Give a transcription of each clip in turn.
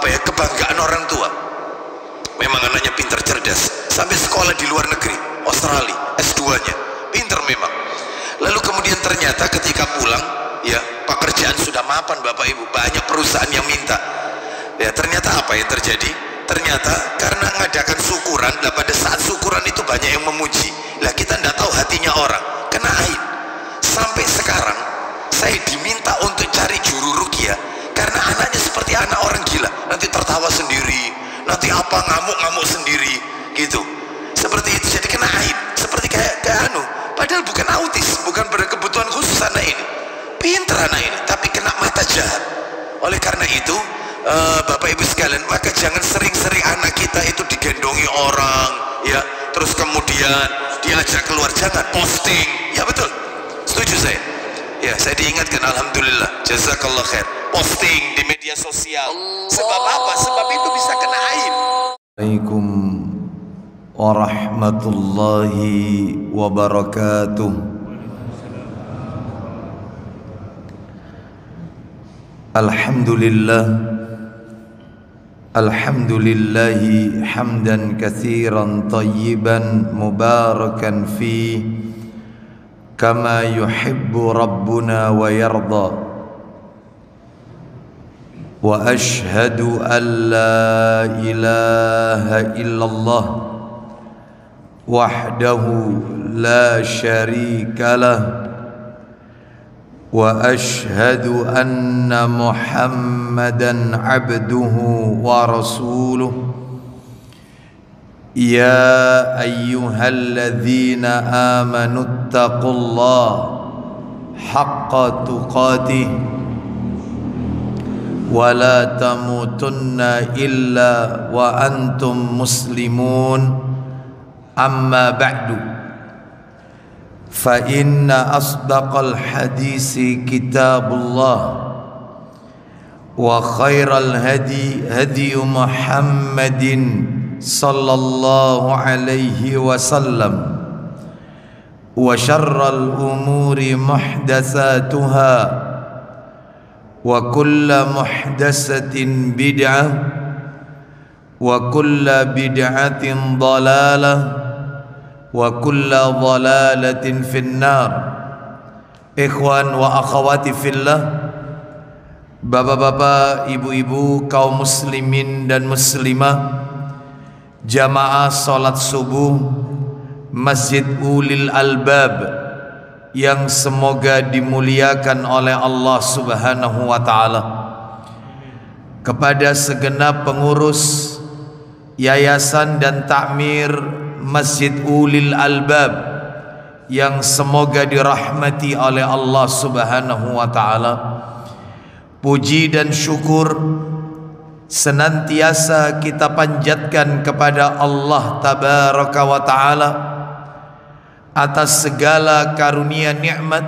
menjadi kebanggaan orang tua. Memang anaknya pintar cerdas, sampai sekolah di luar negeri, Australia, S2-nya, pintar memang. Lalu kemudian ternyata ketika pulang, ya pekerjaan sudah mapan Bapak Ibu, banyak perusahaan yang minta. Ya ternyata apa yang terjadi? Ternyata karena mengadakan syukuran, lah pada saat syukuran itu banyak yang memuji. Lah kita tidak tahu hatinya orang, kena aib. Sampai sekarang saya diminta untuk cari juru ruqyah karena anaknya seperti anak orang gila, nanti tertawa sendiri, nanti apa ngamuk-ngamuk sendiri gitu, seperti itu. Jadi kena aib, seperti kayak padahal bukan autis, bukan berkebutuhan khusus anak ini, pintar anak ini, tapi kena mata jahat. Oleh karena itu Bapak Ibu sekalian, maka jangan sering-sering anak kita itu digendongi orang, ya, terus kemudian diajak keluar, jangan posting, ya betul, setuju saya. Ya, saya diingatkan, alhamdulillah, jazakallah khair, posting di media sosial. Sebab apa? Sebab itu bisa kena aib. Assalamualaikum warahmatullahi wabarakatuh. Alhamdulillah, alhamdulillahi hamdan katsiran tayyiban mubarakan fi kama yuhibbu rabbuna wa yarda. Wa ashhadu an la ilaha illallah wahdahu la syarika lah, wa ashhadu anna Muhammadan abduhu wa rasuluh. Ya ayyuhalladzina amanu ittaqullaha haqqa tuqatih wa la tamutunna illa wa antum muslimun. Amma ba'du, fa inna asdaqal hadisi kitabullah wa khairal hadi hadi Muhammadin sallallahu alaihi wasallam, wa syarral umuri muhdatsatuha, wa kulla muhdatsatin bid'ah, wa kulla bid'atin dhalalah, wa kulla dhalalatin finnar. Ikhwan wa akhawati fillah, bapak-bapak, ibu-ibu, kaum muslimin dan muslimah, jamaah salat subuh Masjid Ulil Albab yang semoga dimuliakan oleh Allah Subhanahu wa ta'ala. Kepada segenap pengurus yayasan dan takmir Masjid Ulil Albab yang semoga dirahmati oleh Allah Subhanahu wa ta'ala, puji dan syukur senantiasa kita panjatkan kepada Allah Tabaraka wa ta'ala atas segala karunia nikmat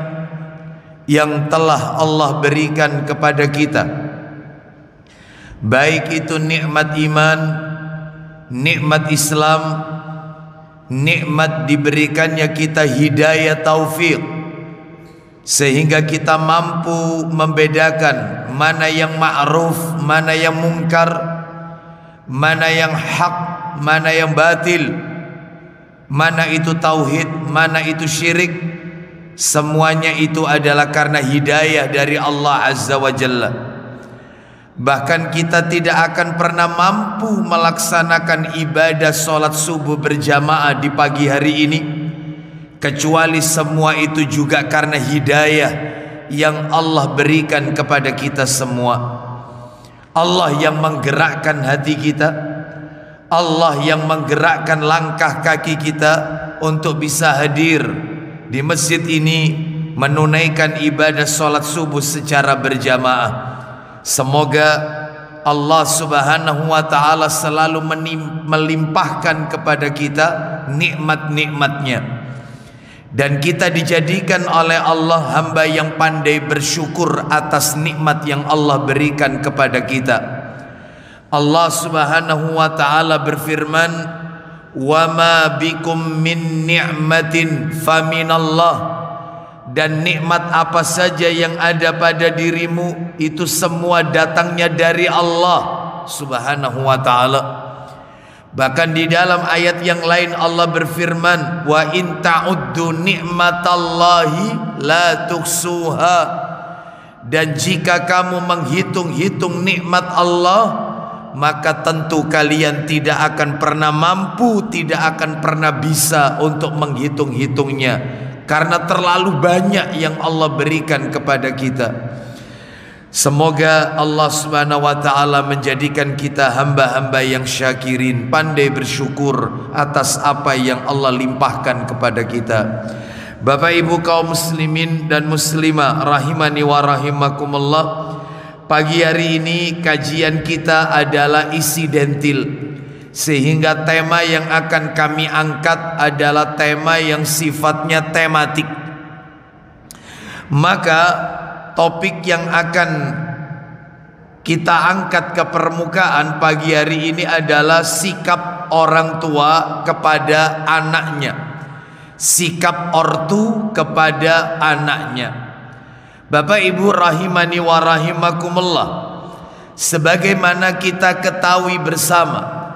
yang telah Allah berikan kepada kita, baik itu nikmat iman, nikmat Islam, nikmat diberikannya kita hidayah taufik, sehingga kita mampu membedakan mana yang ma'ruf, mana yang mungkar, mana yang hak, mana yang batil, mana itu tauhid, mana itu syirik. Semuanya itu adalah karena hidayah dari Allah Azza wa Jalla. Bahkan kita tidak akan pernah mampu melaksanakan ibadah sholat subuh berjamaah di pagi hari ini kecuali semua itu juga karena hidayah yang Allah berikan kepada kita semua. Allah yang menggerakkan hati kita, Allah yang menggerakkan langkah kaki kita untuk bisa hadir di masjid ini menunaikan ibadah sholat subuh secara berjamaah. Semoga Allah Subhanahu wa ta'ala selalu melimpahkan kepada kita nikmat-nikmatnya, dan kita dijadikan oleh Allah hamba yang pandai bersyukur atas nikmat yang Allah berikan kepada kita. Allah Subhanahu wa ta'ala berfirman, "Wa ma bikum min ni'matin faminallah." dan nikmat apa saja yang ada pada dirimu itu semua datangnya dari Allah Subhanahu wa ta'ala. Bahkan di dalam ayat yang lain Allah berfirman, wa in ta'uddu ni'matallahi la tuhsuha, dan jika kamu menghitung-hitung nikmat Allah, maka tentu kalian tidak akan pernah mampu, tidak akan pernah bisa untuk menghitung-hitungnya, karena terlalu banyak yang Allah berikan kepada kita. Semoga Allah Subhanahu wa ta'ala menjadikan kita hamba-hamba yang syakirin, pandai bersyukur atas apa yang Allah limpahkan kepada kita. Bapak Ibu kaum muslimin dan muslimah rahimani wa rahimakumullah, pagi hari ini kajian kita adalah insidentil, sehingga tema yang akan kami angkat adalah tema yang sifatnya tematik. Maka topik yang akan kita angkat ke permukaan pagi hari ini adalah sikap orang tua kepada anaknya, sikap ortu kepada anaknya. Bapak Ibu rahimani wa rahimakumullah, sebagaimana kita ketahui bersama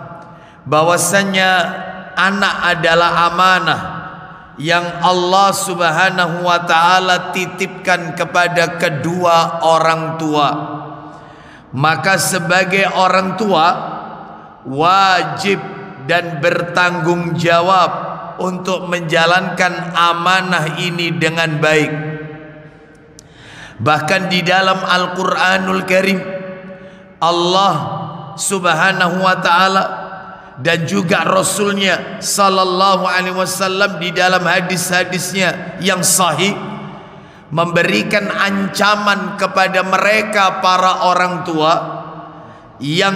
bahwasanya anak adalah amanah yang Allah Subhanahu wa ta'ala titipkan kepada kedua orang tua. Maka sebagai orang tua wajib dan bertanggung jawab untuk menjalankan amanah ini dengan baik. Bahkan di dalam Al-Quranul Karim Allah Subhanahu wa ta'ala dan juga Rasulnya Sallallahu Alaihi Wasallam di dalam hadis-hadisnya yang sahih memberikan ancaman kepada mereka para orang tua yang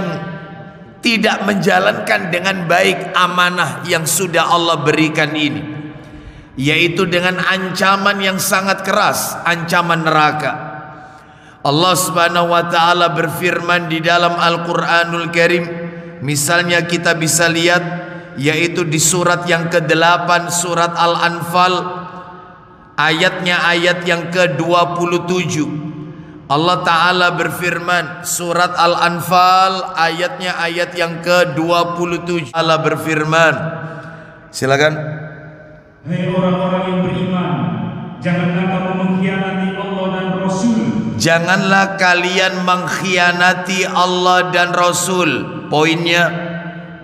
tidak menjalankan dengan baik amanah yang sudah Allah berikan ini, yaitu dengan ancaman yang sangat keras, ancaman neraka. Allah Subhanahu wa ta'ala berfirman di dalam Al-Quranul Karim, misalnya kita bisa lihat, yaitu di surat yang ke-8 surat Al-Anfal, ayatnya ayat yang ke-27. Allah Ta'ala berfirman, surat Al-Anfal ayatnya ayat yang ke-27. Allah berfirman, silakan. Hai orang-orang yang beriman, janganlah kamu mengkhianati Allah dan Rasul. Janganlah kalian mengkhianati Allah dan Rasul. Poinnya,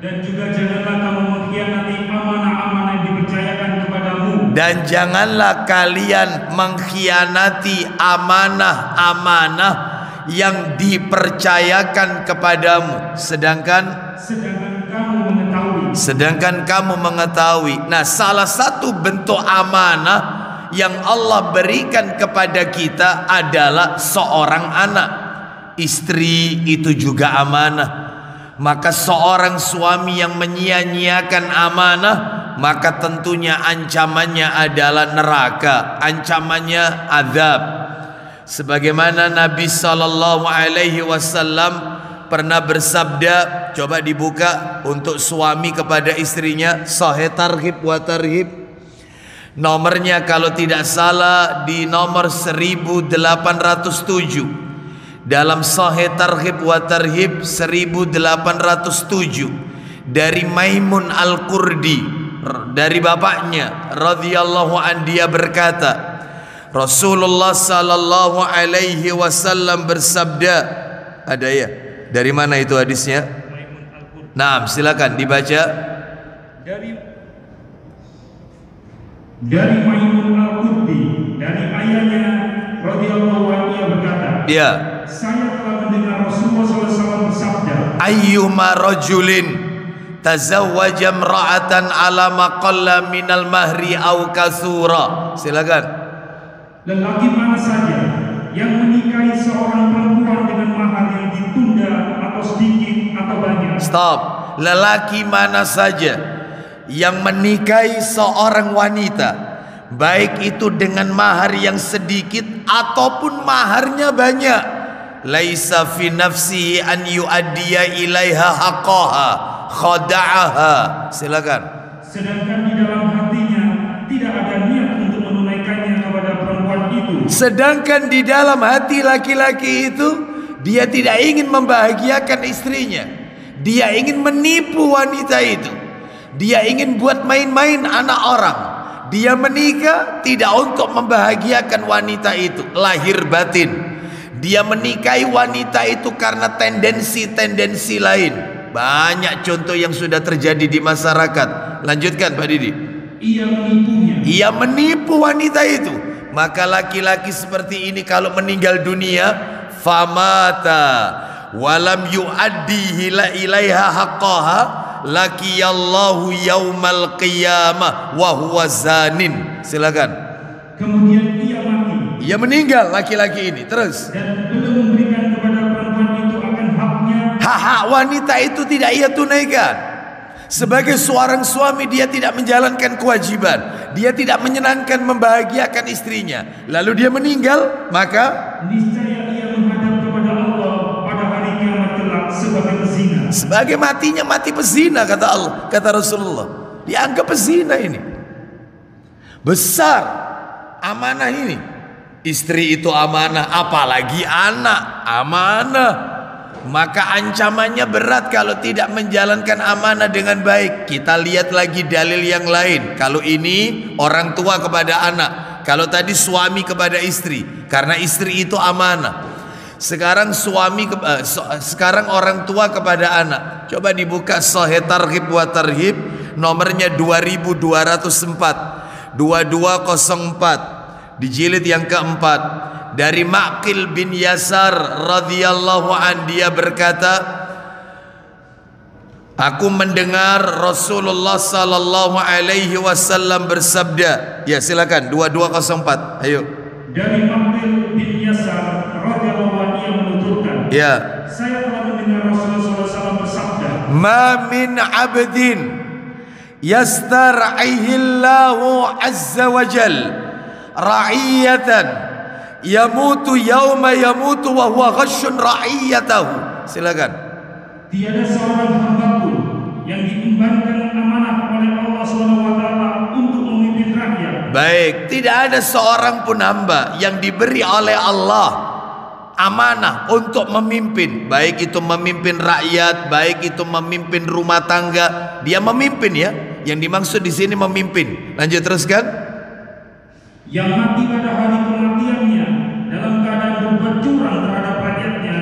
dan juga janganlah kamu mengkhianati amanah-amanah yang dipercayakan kepadamu. Dan janganlah kalian mengkhianati amanah-amanah yang dipercayakan kepadamu, sedangkan kamu mengetahui. Nah, salah satu bentuk amanah yang Allah berikan kepada kita adalah seorang anak. Istri itu juga amanah. Maka seorang suami yang menyia-nyiakan amanah, maka tentunya ancamannya adalah neraka, ancamannya azab. Sebagaimana Nabi Sallallahu Alaihi Wasallam pernah bersabda, coba dibuka untuk suami kepada istrinya, Sahih Targhib wa Tarhib, nomornya kalau tidak salah di nomor 1807. Dalam Sahih Targhib wa Tarhib 1807, dari Maimun Al-Qurdi, dari bapaknya radhiyallahu an, dia berkata, Rasulullah sallallahu alaihi wasallam bersabda, ada ya? Dari mana itu hadisnya? Nah, silakan dibaca. Dari Maimun Al-Qurdi, dari ayahnya radhiyallahu anhu, ia berkata, ya, saya telah mendengar Rasulullah SAW bersabda, ayyuma rajulin tazawwaja imra'atan ala ma qalla minal mahri aw katsura. Silakan. Lelaki mana saja yang menikahi seorang perempuan dengan mahar yang ditunda atau sedikit atau banyak. Stop. Lelaki mana saja yang menikahi seorang wanita, baik itu dengan mahar yang sedikit ataupun maharnya banyak, laisa fi nafsihi an yu'addiya ilaiha haqqaha khada'aha. Silakan. Sedangkan di dalam hatinya tidak ada niat untuk menunaikannya kepada perempuan itu. Sedangkan di dalam hati laki-laki itu, dia tidak ingin membahagiakan istrinya. Dia ingin menipu wanita itu. Dia ingin buat main-main anak orang. Dia menikah tidak untuk membahagiakan wanita itu, lahir batin. Dia menikahi wanita itu karena tendensi-tendensi lain. Banyak contoh yang sudah terjadi di masyarakat. Lanjutkan Pak Didi. Ia menipunya. Ia menipu wanita itu. Maka laki-laki seperti ini kalau meninggal dunia, famata walam yu'addihi ilaiha haqqaha laqiyallahu yaumal qiyamah wa huwa zanin. Silakan. Kemudian ia mati. Ia meninggal laki-laki ini. Terus. Dan belum memberikan kepada perempuan itu akan haknya. Hak wanita itu tidak ia tunaikan. Sebagai seorang suami dia tidak menjalankan kewajiban. Dia tidak menyenangkan membahagiakan istrinya. Lalu dia meninggal, maka niscaya ia menghadap kepada Allah pada hari kiamat kelak sebagai pezina. Sebagai matinya mati pezina, kata Allah, kata Rasulullah. Dianggap pezina ini. Besar amanah ini. Istri itu amanah, apalagi anak amanah. Maka ancamannya berat kalau tidak menjalankan amanah dengan baik. Kita lihat lagi dalil yang lain. Kalau ini orang tua kepada anak, kalau tadi suami kepada istri, karena istri itu amanah. Sekarang sekarang orang tua kepada anak. Coba dibuka Sahih Targhib wa Tarhib, nomornya 2204, 2204, di jilid yang keempat. Dari Ma'qil bin Yasar radhiyallahu an, dia berkata, aku mendengar Rasulullah sallallahu alaihi wasallam bersabda. Ya, silakan 2204. Ayo. Dari Ma'qil bin Yasar radhiyallahu an, ia menuturkan, Ya. saya telah mendengar Rasulullah SAW bersabda, Ma min 'abdin yastar'ihillahu azza wa jal ra'iyatan yamutu yauma yamutu wa huwa ghashun ra'iyatahu. Silakan. tiada seorang hamba pun yang diembankan amanah oleh Allah SWT untuk memimpin rakyat. Baik, tidak ada seorang pun hamba yang diberi oleh Allah amanah untuk memimpin, baik itu memimpin rakyat, baik itu memimpin rumah tangga. Dia memimpin ya. Yang dimaksud di sini memimpin. Lanjut teruskan. Yang mati pada hari kematiannya dalam keadaan berbuat curang terhadap rakyatnya,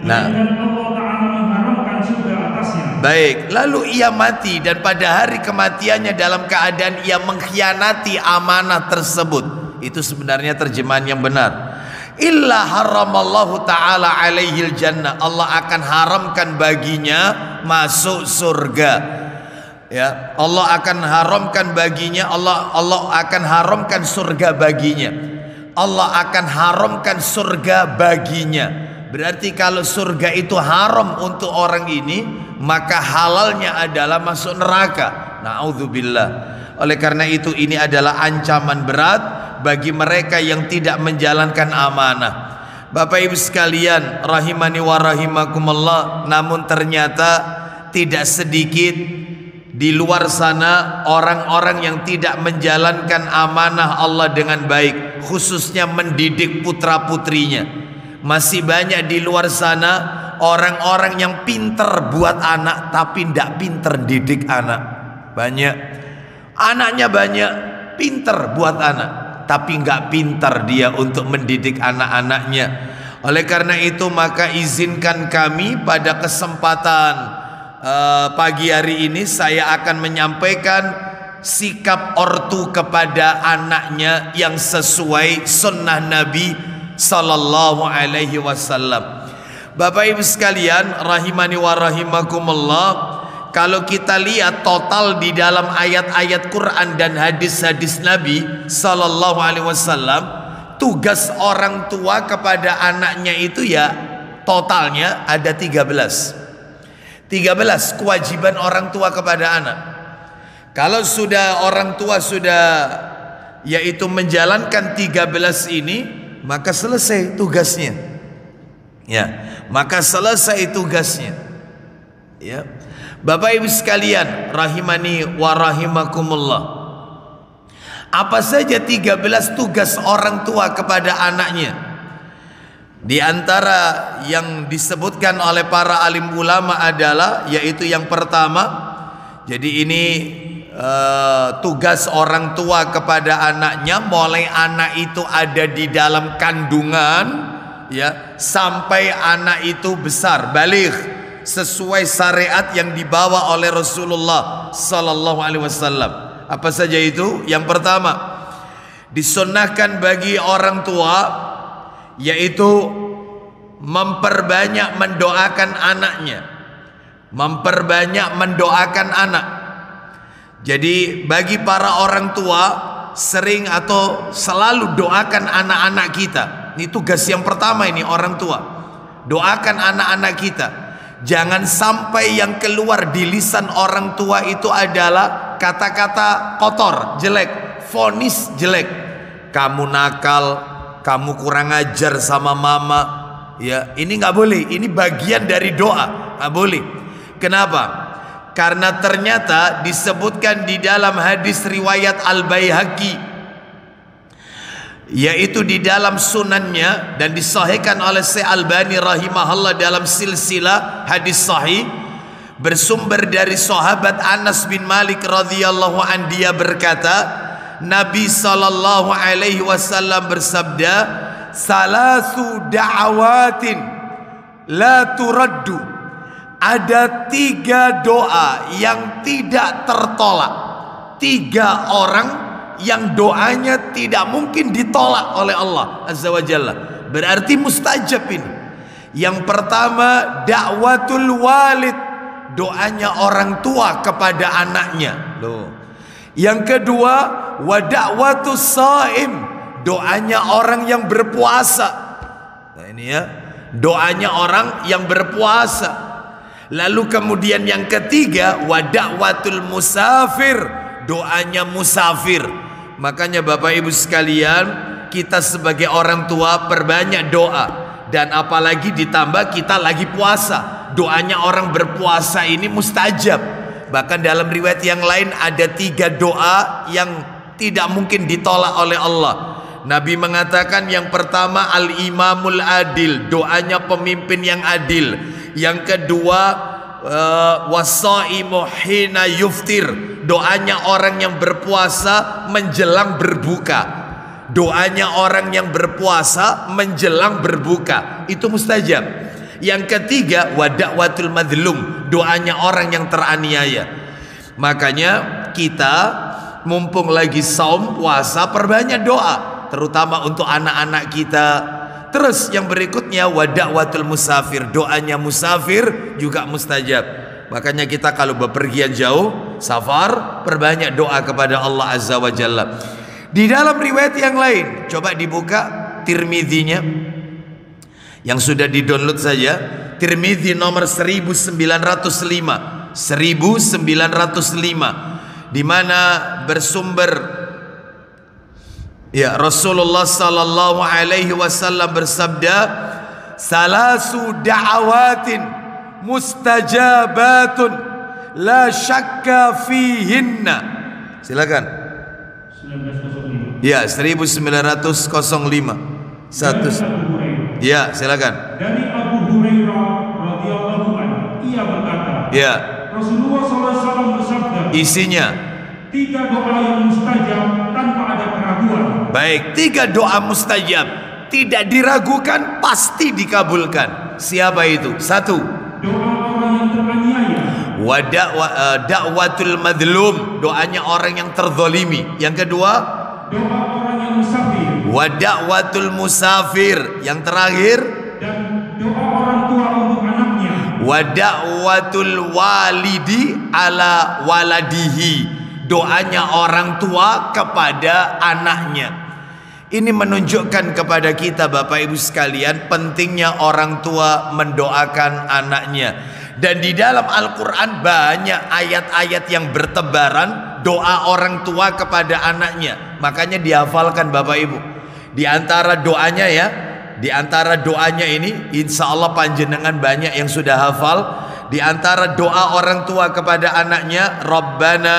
melainkan Allah Ta'ala mengharamkan surga atasnya. Baik, lalu ia mati dan pada hari kematiannya dalam keadaan ia mengkhianati amanah tersebut. Itu sebenarnya terjemahan yang benar. Illa haramallahu ta'ala alaihil jannah, Allah akan haramkan baginya masuk surga. Ya, Allah akan haramkan baginya, Allah akan haramkan surga baginya. Allah akan haramkan surga baginya. Berarti kalau surga itu haram untuk orang ini, maka halalnya adalah masuk neraka. Na'udzubillah. Oleh karena itu ini adalah ancaman berat bagi mereka yang tidak menjalankan amanah. Bapak Ibu sekalian rahimani wa rahimakumullah, namun ternyata tidak sedikit di luar sana orang-orang yang tidak menjalankan amanah Allah dengan baik, khususnya mendidik putra-putrinya. Masih banyak di luar sana orang-orang yang pinter buat anak tapi tidak pinter didik anak. Banyak. Anaknya banyak, pinter buat anak, tapi nggak pintar dia untuk mendidik anak-anaknya. Oleh karena itu maka izinkan kami pada kesempatan pagi hari ini saya akan menyampaikan sikap ortu kepada anaknya yang sesuai sunnah Nabi sallallahu alaihi wasallam. Bapak Ibu sekalian rahimani wa rahimakumullah, kalau kita lihat total di dalam ayat-ayat Quran dan hadis-hadis Nabi sallallahu alaihi wasallam, tugas orang tua kepada anaknya itu ya totalnya ada 13 kewajiban orang tua kepada anak. Kalau sudah orang tua sudah yaitu menjalankan 13 ini, maka selesai tugasnya. Ya, maka selesai tugasnya. Ya. Bapak Ibu sekalian rahimani wa rahimakumullah, Apa saja 13 tugas orang tua kepada anaknya? Di antara yang disebutkan oleh para alim ulama adalah, yaitu yang pertama, jadi ini tugas orang tua kepada anaknya mulai anak itu ada di dalam kandungan, ya, sampai anak itu besar, baligh, sesuai syariat yang dibawa oleh Rasulullah sallallahu alaihi wasallam. Apa saja itu? Yang pertama, disunnahkan bagi orang tua yaitu memperbanyak mendoakan anaknya. Memperbanyak mendoakan anak. Jadi bagi para orang tua, sering atau selalu doakan anak-anak kita. Ini tugas yang pertama ini orang tua. Doakan anak-anak kita. Jangan sampai yang keluar di lisan orang tua itu adalah kata-kata kotor, jelek, vonis jelek. Kamu nakal, kamu kurang ajar sama mama. Ya, ini nggak boleh. Ini bagian dari doa, nggak boleh. Kenapa? Karena ternyata disebutkan di dalam hadis riwayat Al-Baihaqi, yaitu di dalam sunannya, dan disahihkan oleh Syekh Albani rahimahullah dalam silsilah hadis sahih, bersumber dari sahabat Anas bin Malik radhiyallahu an, dia berkata, Nabi sallallahu alaihi wasallam bersabda, salasu da'awatin la turaddu, ada 3 doa yang tidak tertolak, 3 orang yang doanya tidak mungkin ditolak oleh Allah Azza wa Jalla. Berarti mustajab ini. Yang pertama, da'watul walid, doanya orang tua kepada anaknya. Loh. Yang kedua, wa da'watus shaim, doanya orang yang berpuasa. Nah ini ya, doanya orang yang berpuasa. Lalu kemudian yang ketiga, wa da'watul musafir, doanya musafir. Makanya Bapak Ibu sekalian, kita sebagai orang tua perbanyak doa. Dan apalagi ditambah kita lagi puasa, doanya orang berpuasa ini mustajab. Bahkan dalam riwayat yang lain ada 3 doa yang tidak mungkin ditolak oleh Allah. Nabi mengatakan yang pertama al-imamul adil, doanya pemimpin yang adil. Yang kedua wasaimu hina yuftir, doanya orang yang berpuasa menjelang berbuka. Doanya orang yang berpuasa menjelang berbuka, itu mustajab. Yang ketiga wa da'watul madlum, doanya orang yang teraniaya. Makanya kita mumpung lagi saum puasa, perbanyak doa, terutama untuk anak-anak kita. Terus yang berikutnya wa da'watul musafir, doanya musafir juga mustajab. Makanya kita kalau bepergian jauh, safar, perbanyak doa kepada Allah Azza wa Jalla. Di dalam riwayat yang lain, coba dibuka Tirmidzi-nya yang sudah di-download saja. Tirmidzi nomor 1905, 1905, di mana bersumber, ya, Rasulullah sallallahu alaihi wasallam bersabda, salasu da'awatin mustajabatun la syakka fihinna. Silakan. 1905. Ya, 1905. Satu. Ya, silakan. Dari Abu Hurairah radhiyallahu anhu, ia berkata, Ya. Rasulullah SAW bersabda, Isinya 3 doa yang mustajab tanpa ada keraguan. baik, 3 doa mustajab, tidak diragukan, pasti dikabulkan. Siapa itu? 1. Doa orang yang teraniaya. Da'watul madlum, doanya orang yang terzalimi. Yang kedua, Doa orang yang musafir. da'watul musafir. Yang terakhir, Dan doa orang tua untuk anaknya. da'watul walidi ala waladihi, doanya orang tua kepada anaknya. Ini menunjukkan kepada kita Bapak Ibu sekalian, pentingnya orang tua mendoakan anaknya. Dan di dalam Al-Quran banyak ayat-ayat yang bertebaran doa orang tua kepada anaknya. Makanya dihafalkan Bapak Ibu. Di antara doanya ya, di antara doanya ini insya Allah panjenengan banyak yang sudah hafal. Di antara doa orang tua kepada anaknya, Rabbana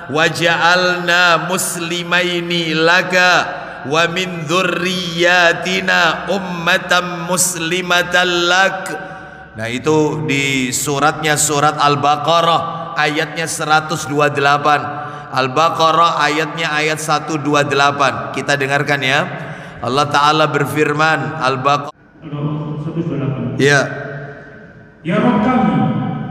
waja'alna muslimaini laka wa min dzurriyyatina ummatan muslimatan lak. Nah itu di suratnya surat Al-Baqarah ayatnya 128. Al-Baqarah ayatnya ayat 128. Kita dengarkan ya. Allah Ta'ala berfirman Al-Baqarah 128. ya. Ya Rabb kami,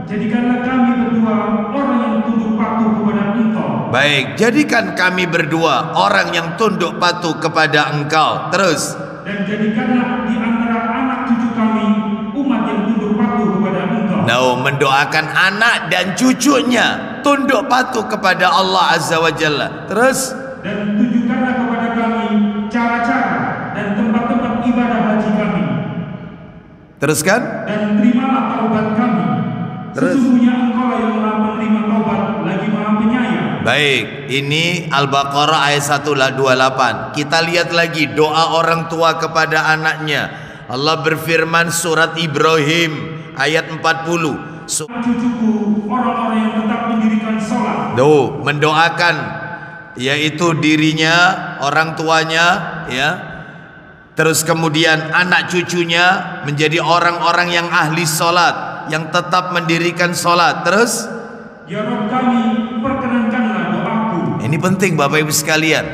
jadikanlah kami berdua orang yang tunduk patuh kepada Engkau. Baik, jadikan kami berdua orang yang tunduk patuh kepada Engkau. Terus. Dan jadikanlah di antara anak cucu kami umat yang tunduk patuh kepada Engkau. Nah, mendoakan anak dan cucunya tunduk patuh kepada Allah Azza wa Jalla. Terus. Dan tunjukkanlah kepada kami cara-cara dan tempat-tempat ibadah haji kami. Teruskan. Dan terimalah taubat kami. Terus. Sesungguhnya Engkau yang Maha menerima taubat lagi Maha penyayang. Baik, ini Al-Baqarah ayat 128. Kita lihat lagi doa orang tua kepada anaknya. Allah berfirman surat Ibrahim ayat 40. Cucuku orang-orang yang tetap mendirikan sholat. Tuh, mendoakan yaitu dirinya, orang tuanya, ya. Terus kemudian anak cucunya menjadi orang-orang yang ahli sholat, yang tetap mendirikan sholat. Terus, ya Rabb kami, perkenankanlah doaku. ini penting Bapak Ibu sekalian.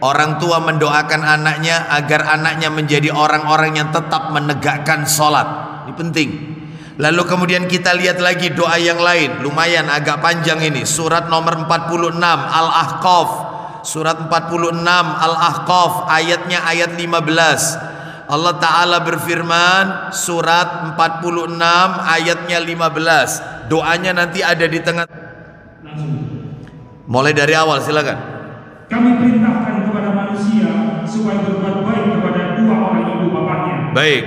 Orang tua mendoakan anaknya agar anaknya menjadi orang-orang yang tetap menegakkan sholat. Ini penting. Lalu kemudian kita lihat lagi doa yang lain. Lumayan agak panjang ini. Surat nomor 46 Al-Ahqaf. Surat 46 Al-Ahqaf ayatnya ayat 15. Allah Ta'ala berfirman surat 46 ayatnya 15. Doanya nanti ada di tengah. Langsung. Mulai dari awal silakan. Kami perintahkan kepada manusia supaya berbuat baik kepada dua orang ibu bapaknya. Baik.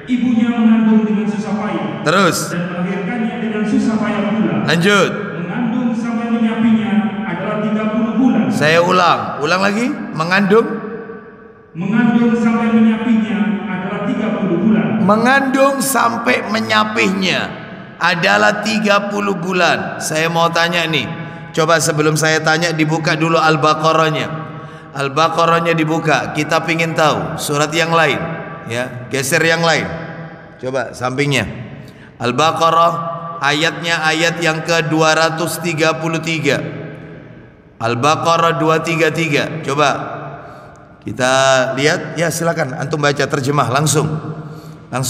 Ibunya mengandung dengan susah payah. Terus. Dan melahirkannya dengan susah payah pula. Lanjut. Mengandung sampai menyapinya adalah 30 bulan. Saya ulang lagi. Mengandung sampai menyapinya adalah 30 bulan. Mengandung sampai menyapihnya adalah 30 bulan. Saya mau tanya nih. Coba sebelum saya tanya dibuka dulu Al-Baqarahnya. Al-Baqarahnya dibuka. Kita pingin tahu surat yang lain. Ya, geser yang lain. Coba sampingnya. Al-Baqarah ayatnya ayat yang ke-233. Al-Baqarah 233. Coba kita lihat ya, silakan antum baca terjemah langsung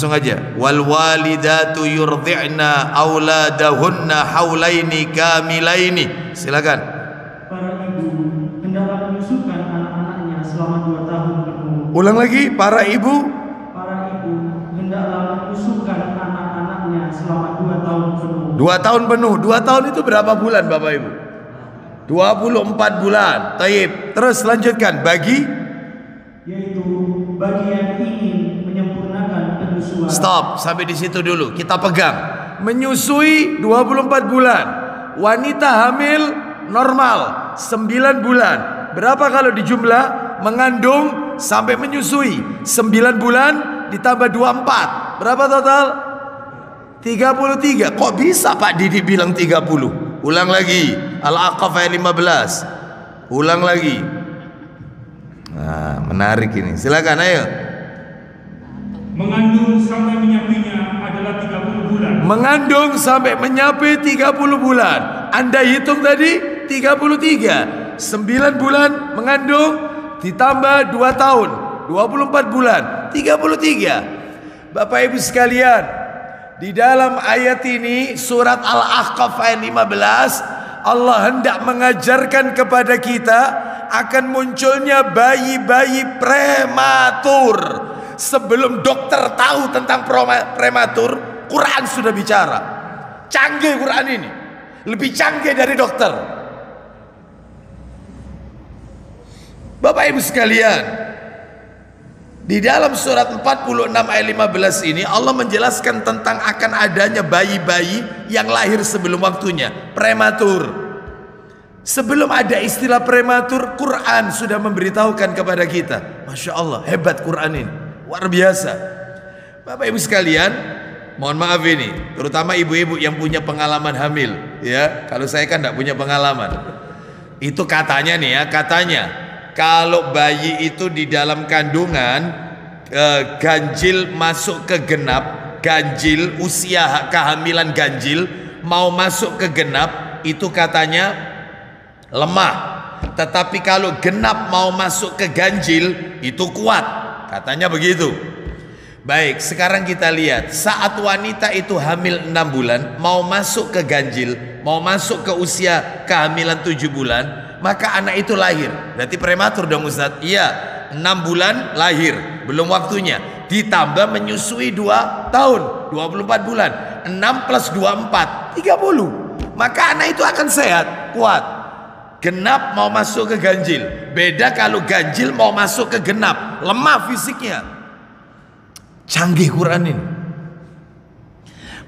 aja. Wal walidatu yurdi'na auladahunna haulaini kamilaini. Silakan. Para ibu hendaklah menyusukan anak-anaknya selama 2 tahun penuh. Ulang lagi, para ibu Hendaklah menyusukan anak-anaknya selama 2 tahun penuh. 2 tahun penuh. 2 tahun itu berapa bulan Bapak Ibu? 24 bulan. Taib. Terus lanjutkan. Yaitu bagi yang ingin menyempurnakan penyusuan. Stop, sampai di situ dulu. Kita pegang. Menyusui 24 bulan. Wanita hamil normal 9 bulan. Berapa kalau dijumlah? Mengandung sampai menyusui 9 bulan ditambah 24. Berapa total? 33. Kok bisa Pak Didi bilang 30? Ulang lagi. Al-Ahqaf ayat 15. Ulang lagi. Nah, menarik ini. Silakan ayo. Mengandung sampai menyapinya adalah 30 bulan. Mengandung sampai menyapi 30 bulan. Anda hitung tadi 33. 9 bulan mengandung ditambah 2 tahun 24 bulan 33. Bapak Ibu sekalian, di dalam ayat ini surat Al-Ahqaf ayat 15, Allah hendak mengajarkan kepada kita akan munculnya bayi-bayi prematur. Sebelum dokter tahu tentang prematur, Quran sudah bicara. Canggih Quran ini, lebih canggih dari dokter. Bapak Ibu sekalian, di dalam surat 46 ayat 15 ini Allah menjelaskan tentang akan adanya bayi-bayi yang lahir sebelum waktunya, prematur. Sebelum ada istilah prematur, Quran sudah memberitahukan kepada kita. Masya Allah, hebat Quran ini, luar biasa. Bapak Ibu sekalian, mohon maaf ini, terutama ibu-ibu yang punya pengalaman hamil, ya. Kalau saya kan tidak punya pengalaman. Itu katanya nih ya, katanya kalau bayi itu di dalam kandungan ganjil masuk ke genap, ganjil usia kehamilan ganjil mau masuk ke genap, itu katanya lemah. Tetapi kalau genap mau masuk ke ganjil itu kuat, katanya begitu. Baik, sekarang kita lihat saat wanita itu hamil 6 bulan mau masuk ke ganjil, mau masuk ke usia kehamilan 7 bulan, maka anak itu lahir. Berarti prematur dong Ustaz? Iya, 6 bulan lahir, belum waktunya. Ditambah menyusui 2 tahun, 24 bulan. 6 plus 24, 30. Maka anak itu akan sehat, kuat. Genap mau masuk ke ganjil. Beda kalau ganjil mau masuk ke genap, lemah fisiknya. Canggih Quran ini.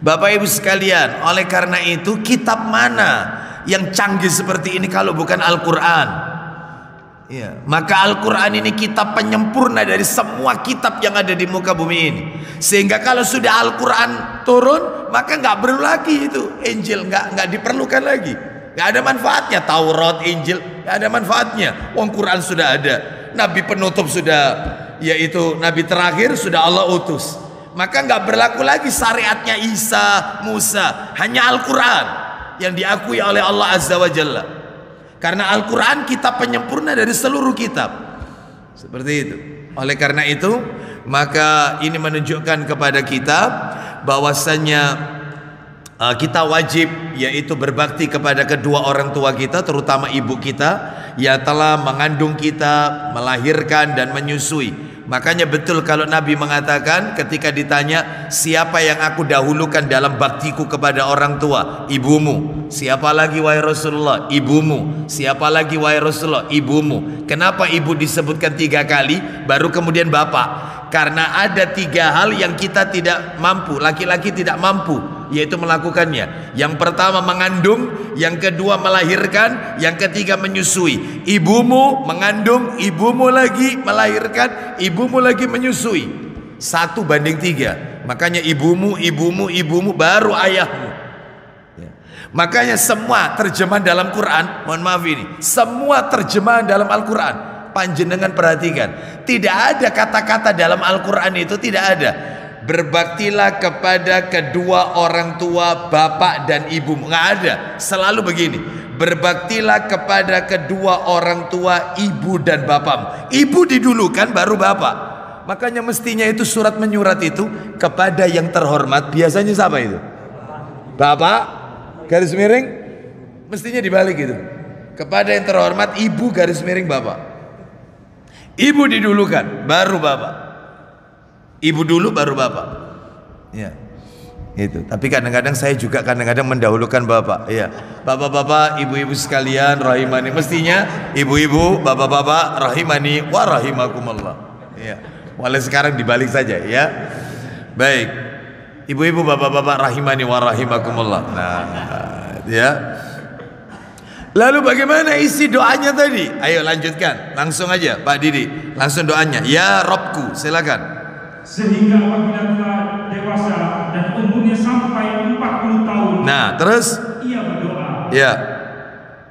Bapak Ibu sekalian, oleh karena itu kitab mana yang canggih seperti ini kalau bukan Al-Quran? Ya, maka Al-Quran ini kitab penyempurna dari semua kitab yang ada di muka bumi ini. Sehingga kalau sudah Al-Quran turun, maka nggak perlu lagi itu Injil, nggak diperlukan lagi. Nggak ada manfaatnya Taurat, Injil, nggak ada manfaatnya. Wong Quran sudah ada, Nabi penutup sudah, yaitu Nabi terakhir sudah Allah utus. Maka nggak berlaku lagi syariatnya Isa, Musa, hanya Al-Quran yang diakui oleh Allah Azza wa Jalla. Karena Al-Quran kitab penyempurna dari seluruh kitab. Seperti itu. Oleh karena itu, maka ini menunjukkan kepada kita bahwasannya kita wajib yaitu berbakti kepada kedua orang tua kita, terutama ibu kita yang telah mengandung kita, melahirkan dan menyusui. Makanya betul kalau Nabi mengatakan ketika ditanya siapa yang aku dahulukan dalam baktiku kepada orang tua, ibumu. Siapa lagi wahai Rasulullah? Ibumu. Siapa lagi wahai Rasulullah? Ibumu. Kenapa ibu disebutkan 3 kali baru kemudian bapak? Karena ada 3 hal yang kita tidak mampu, laki-laki tidak mampu, yaitu melakukannya. Yang pertama mengandung, yang kedua melahirkan, yang ketiga menyusui. Ibumu mengandung, ibumu lagi melahirkan, ibumu lagi menyusui. 1:3. Makanya ibumu, ibumu, ibumu baru ayahmu. Ya. Makanya semua terjemahan dalam Quran, mohon maaf ini, semua terjemahan dalam Al-Quran, panjenengan perhatikan, tidak ada kata-kata dalam Al-Quran itu, tidak ada berbaktilah kepada kedua orang tua bapak dan ibu, nggak ada. Selalu begini, berbaktilah kepada kedua orang tua ibu dan bapakmu. Ibu didulukan baru bapak. Makanya mestinya itu surat menyurat itu kepada yang terhormat, biasanya siapa itu? Bapak, garis miring, mestinya dibalik itu, kepada yang terhormat ibu garis miring bapak. Ibu didulukan baru bapak. Ibu dulu baru bapak. Ya. Itu. Tapi kadang-kadang saya juga kadang-kadang mendahulukan bapak. Ya. Bapak-bapak, ibu-ibu sekalian rahimani, mestinya ibu-ibu, bapak-bapak rahimani wa rahimakumullah. Ya. Mulai sekarang dibalik saja ya. Baik. Ibu-ibu, bapak-bapak rahimani wa rahimakumullah. Nah, ya. Lalu bagaimana isi doanya tadi? Ayo lanjutkan, langsung aja Pak Didi, langsung doanya. Ya Robku, silakan. Sehingga apabila telah dewasa dan umurnya sampai 40 tahun, nah terus ia berdoa, ya,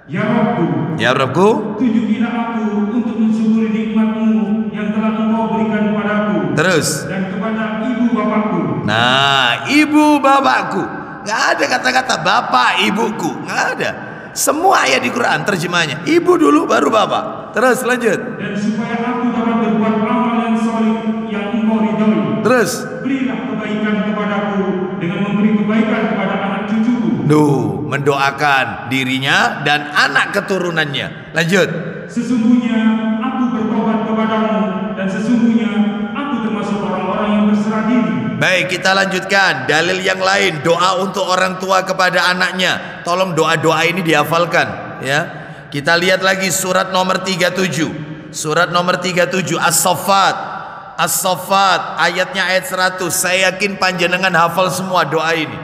ya Robku, ya Robku, tunjukilah aku untuk mensyukuri nikmat-Mu yang telah Engkau berikan kepadaku, terus, dan kepada ibu bapakku. Nah, ibu bapakku, nggak ada kata-kata bapak ibuku, nggak ada. Semua ayat di Quran terjemahnya ibu dulu baru bapak. Terus lanjut. Dan supaya aku dapat berbuat amal yang soleh yang Engkau ridhoi. Terus berilah kebaikan kepadaku dengan memberi kebaikan kepada anak cucuku. Duh, mendoakan dirinya dan anak keturunannya. Lanjut. Sesungguhnya aku bertobat kepadamu dan sesungguhnya aku termasuk orang-orang yang berserah diri. Baik, kita lanjutkan dalil yang lain, doa untuk orang tua kepada anaknya. Tolong doa-doa ini dihafalkan ya. Kita lihat lagi surat nomor 37. Surat nomor 37 As-Saffat. As-Saffat ayatnya ayat 100. Saya yakin panjenengan hafal semua doa ini.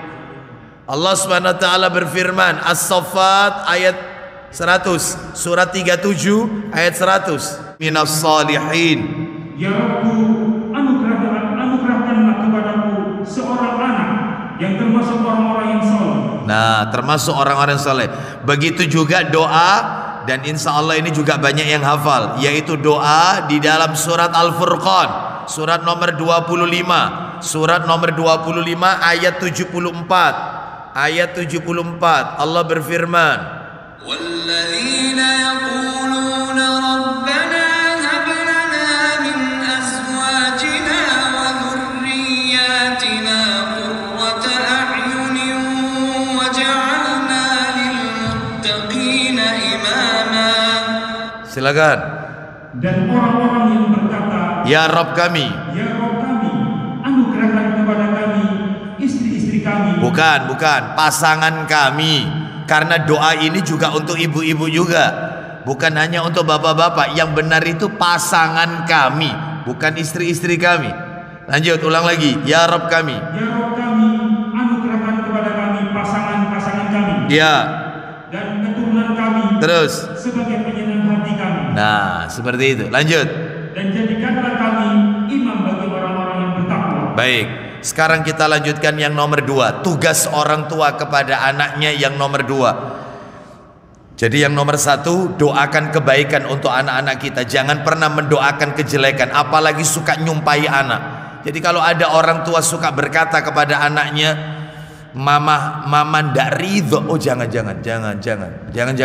Allah Subhanahu wa taala berfirman, As-Saffat ayat 100, surat 37 ayat 100. Minas salihin. Ya Rabbu, anugerahkanlah kepadaku seorang anak yang termasuk orang-orang yang saleh. Nah, termasuk orang-orang saleh. Begitu juga doa dan insya Allah ini juga banyak yang hafal, yaitu doa di dalam surat Al-Furqan, surat nomor 25, surat nomor 25 ayat 74. Ayat 74 Allah berfirman, "Walladzina yaquluna rabbana hab lana min azwajina wa dhurriyyatina qurrata a'yunin waj'alna lil muttaqina imama." Silakan. Dan orang-orang yang berkata, Ya Rabb kami. Ya Rabb kami, anugerahkan kepada kami istri-istri kami. Bukan, pasangan kami. Karena doa ini juga untuk ibu-ibu juga, bukan hanya untuk bapak-bapak. Yang benar itu pasangan kami, bukan istri-istri kami. Lanjut, ulang lagi. Ya Rabb kami. Ya Rabb kami, anugerahkan kepada kami pasangan-pasangan kami. Ya. Dan keturunan kami. Terus. Sebagai penyenang hati kami. Nah, seperti itu. Lanjut. Dan jadikanlah kami imam bagi orang-orang yang bertakwa. Baik. Sekarang kita lanjutkan yang nomor 2, tugas orang tua kepada anaknya yang nomor 2. Jadi yang nomor 1, doakan kebaikan untuk anak-anak kita. Jangan pernah mendoakan kejelekan, apalagi suka nyumpai anak. Jadi kalau ada orang tua suka berkata kepada anaknya, mama ndak ridho, oh jangan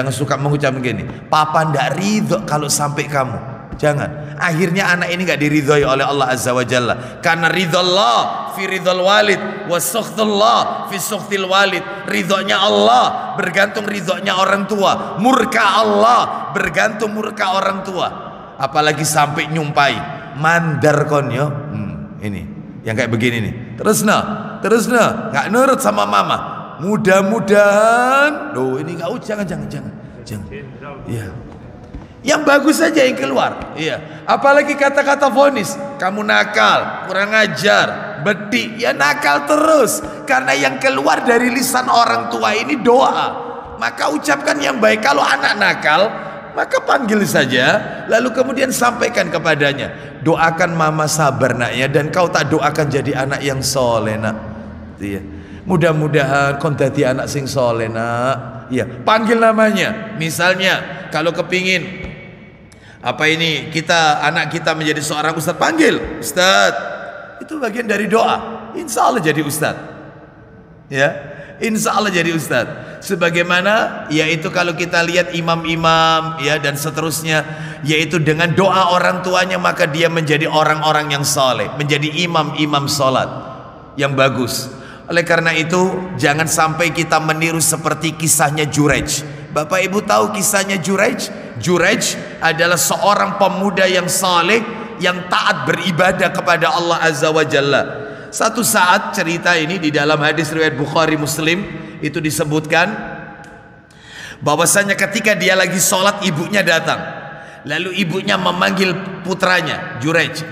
suka mengucap begini, papa ndak ridho kalau sampai kamu. Jangan. Akhirnya anak ini gak diridhoi oleh Allah Azza wa Jalla. Karena ridhallah fi ridhal walid wa sukhtullah fi sukhtil walid. Ridhonya Allah bergantung ridhonya orang tua. Murka Allah bergantung murka orang tua. Apalagi sampai nyumpai, mandar kon yo. Ini yang kayak begini nih. Terus nah, gak nurut sama mama. Mudah-mudahan, loh ini gak, jangan. Iya. Yang bagus saja yang keluar. Iya. Apalagi kata-kata vonis, kamu nakal, kurang ajar, beti, ya nakal terus. Karena yang keluar dari lisan orang tua ini doa. Maka ucapkan yang baik. Kalau anak nakal, maka panggil saja, lalu kemudian sampaikan kepadanya, doakan mama sabar naknya, dan kau tak doakan jadi anak yang soleh nak. Iya. Mudah-mudahan kau jadi anak sing soleh nak. Iya. Panggil namanya. Misalnya kalau kepingin anak kita menjadi seorang ustadz, panggil ustadz. Itu bagian dari doa. Insya Allah jadi ustadz. Ya, insya Allah jadi ustadz. Sebagaimana yaitu kalau kita lihat imam-imam ya dan seterusnya, yaitu dengan doa orang tuanya maka dia menjadi orang-orang yang soleh, menjadi imam-imam sholat yang bagus. Oleh karena itu jangan sampai kita meniru seperti kisahnya Jurej. Bapak ibu tahu kisahnya Jurej? Jurej adalah seorang pemuda yang saleh, yang taat beribadah kepada Allah Azza wa Jalla. Satu saat, cerita ini di dalam hadis riwayat Bukhari Muslim, itu disebutkan bahwasanya ketika dia lagi sholat, ibunya datang. Lalu ibunya memanggil putranya, Jurej.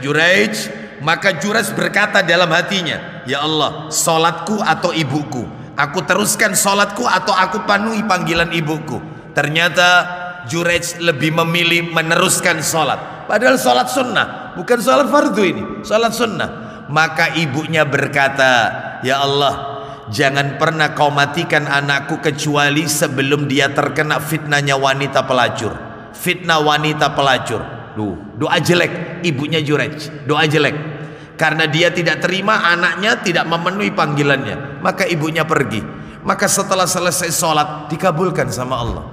Maka Jurej berkata dalam hatinya, ya Allah, sholatku atau ibuku? Aku teruskan sholatku atau aku penuhi panggilan ibuku? Ternyata Jurej lebih memilih meneruskan sholat. Padahal sholat sunnah, bukan sholat fardu ini, sholat sunnah. Maka ibunya berkata, ya Allah, jangan pernah kau matikan anakku kecuali sebelum dia terkena fitnahnya wanita pelacur. Fitnah wanita pelacur. Doa jelek ibunya Jurej, doa jelek. Karena dia tidak terima anaknya tidak memenuhi panggilannya, maka ibunya pergi. Maka setelah selesai sholat dikabulkan sama Allah.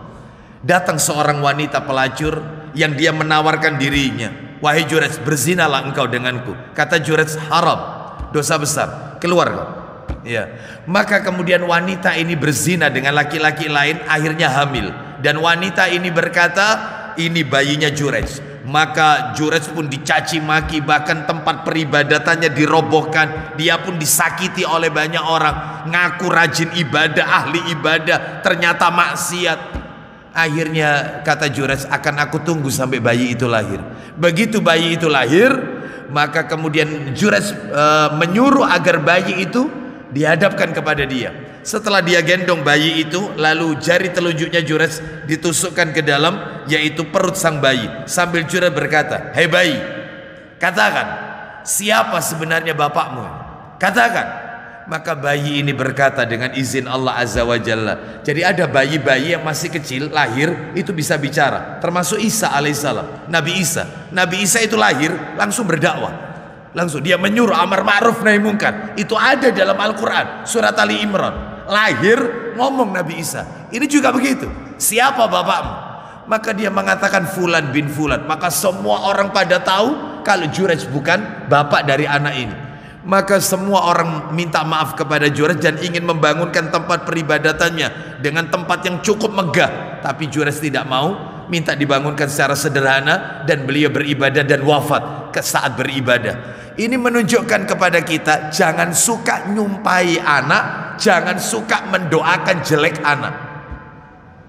Datang seorang wanita pelacur yang dia menawarkan dirinya, wahai Jurej, berzinalah engkau denganku. Kata Jurej, haram, dosa besar, keluar kau. Ya. Maka kemudian wanita ini berzina dengan laki-laki lain, akhirnya hamil. Dan wanita ini berkata, ini bayinya Jurej. Maka Jurej pun dicaci maki, bahkan tempat peribadatannya dirobohkan. Dia pun disakiti oleh banyak orang. Ngaku rajin ibadah, ahli ibadah, ternyata maksiat. Akhirnya kata Jurej, akan aku tunggu sampai bayi itu lahir. Begitu bayi itu lahir, maka kemudian Jurej menyuruh agar bayi itu dihadapkan kepada dia. Setelah dia gendong bayi itu, lalu jari telunjuknya Jurej ditusukkan ke dalam, yaitu perut sang bayi. Sambil Jurej berkata, hei bayi, katakan, siapa sebenarnya bapakmu? Katakan. Maka bayi ini berkata dengan izin Allah Azza wa Jalla. Jadi ada bayi-bayi yang masih kecil lahir itu bisa bicara, termasuk Isa alaihissalam. Nabi Isa itu lahir langsung berdakwah, langsung dia menyuruh amar ma'ruf nahi munkar. Itu ada dalam Al-Quran surat Ali Imran. Lahir ngomong Nabi Isa. Ini juga begitu. Siapa bapakmu? Maka dia mengatakan Fulan bin Fulan. Maka semua orang pada tahu kalau Jurayj bukan bapak dari anak ini. Maka semua orang minta maaf kepada Jurayj dan ingin membangunkan tempat peribadatannya dengan tempat yang cukup megah. Tapi Jurayj tidak mau, minta dibangunkan secara sederhana, dan beliau beribadah dan wafat saat beribadah. Ini menunjukkan kepada kita jangan suka nyumpai anak, jangan suka mendoakan jelek anak.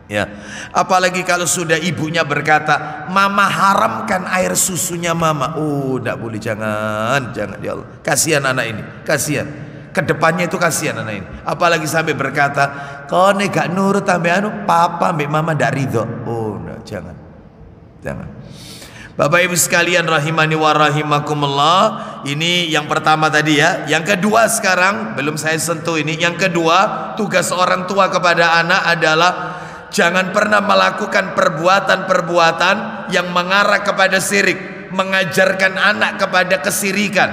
Ya, apalagi kalau sudah ibunya berkata, mama haramkan air susunya mama. Oh, tidak boleh, jangan ya Allah. Kasihan anak ini, kasihan. Kedepannya itu kasihan anak ini. Apalagi sampai berkata, kau nih gak nurut sampai papa ambek mama ndak ridho. Oh, no, jangan. Bapak Ibu sekalian rahimani wa rahimakumullah. Ini yang pertama tadi ya. Yang kedua sekarang belum saya sentuh ini. Yang kedua, tugas orang tua kepada anak adalah jangan pernah melakukan perbuatan-perbuatan yang mengarah kepada syirik, mengajarkan anak kepada kesirikan.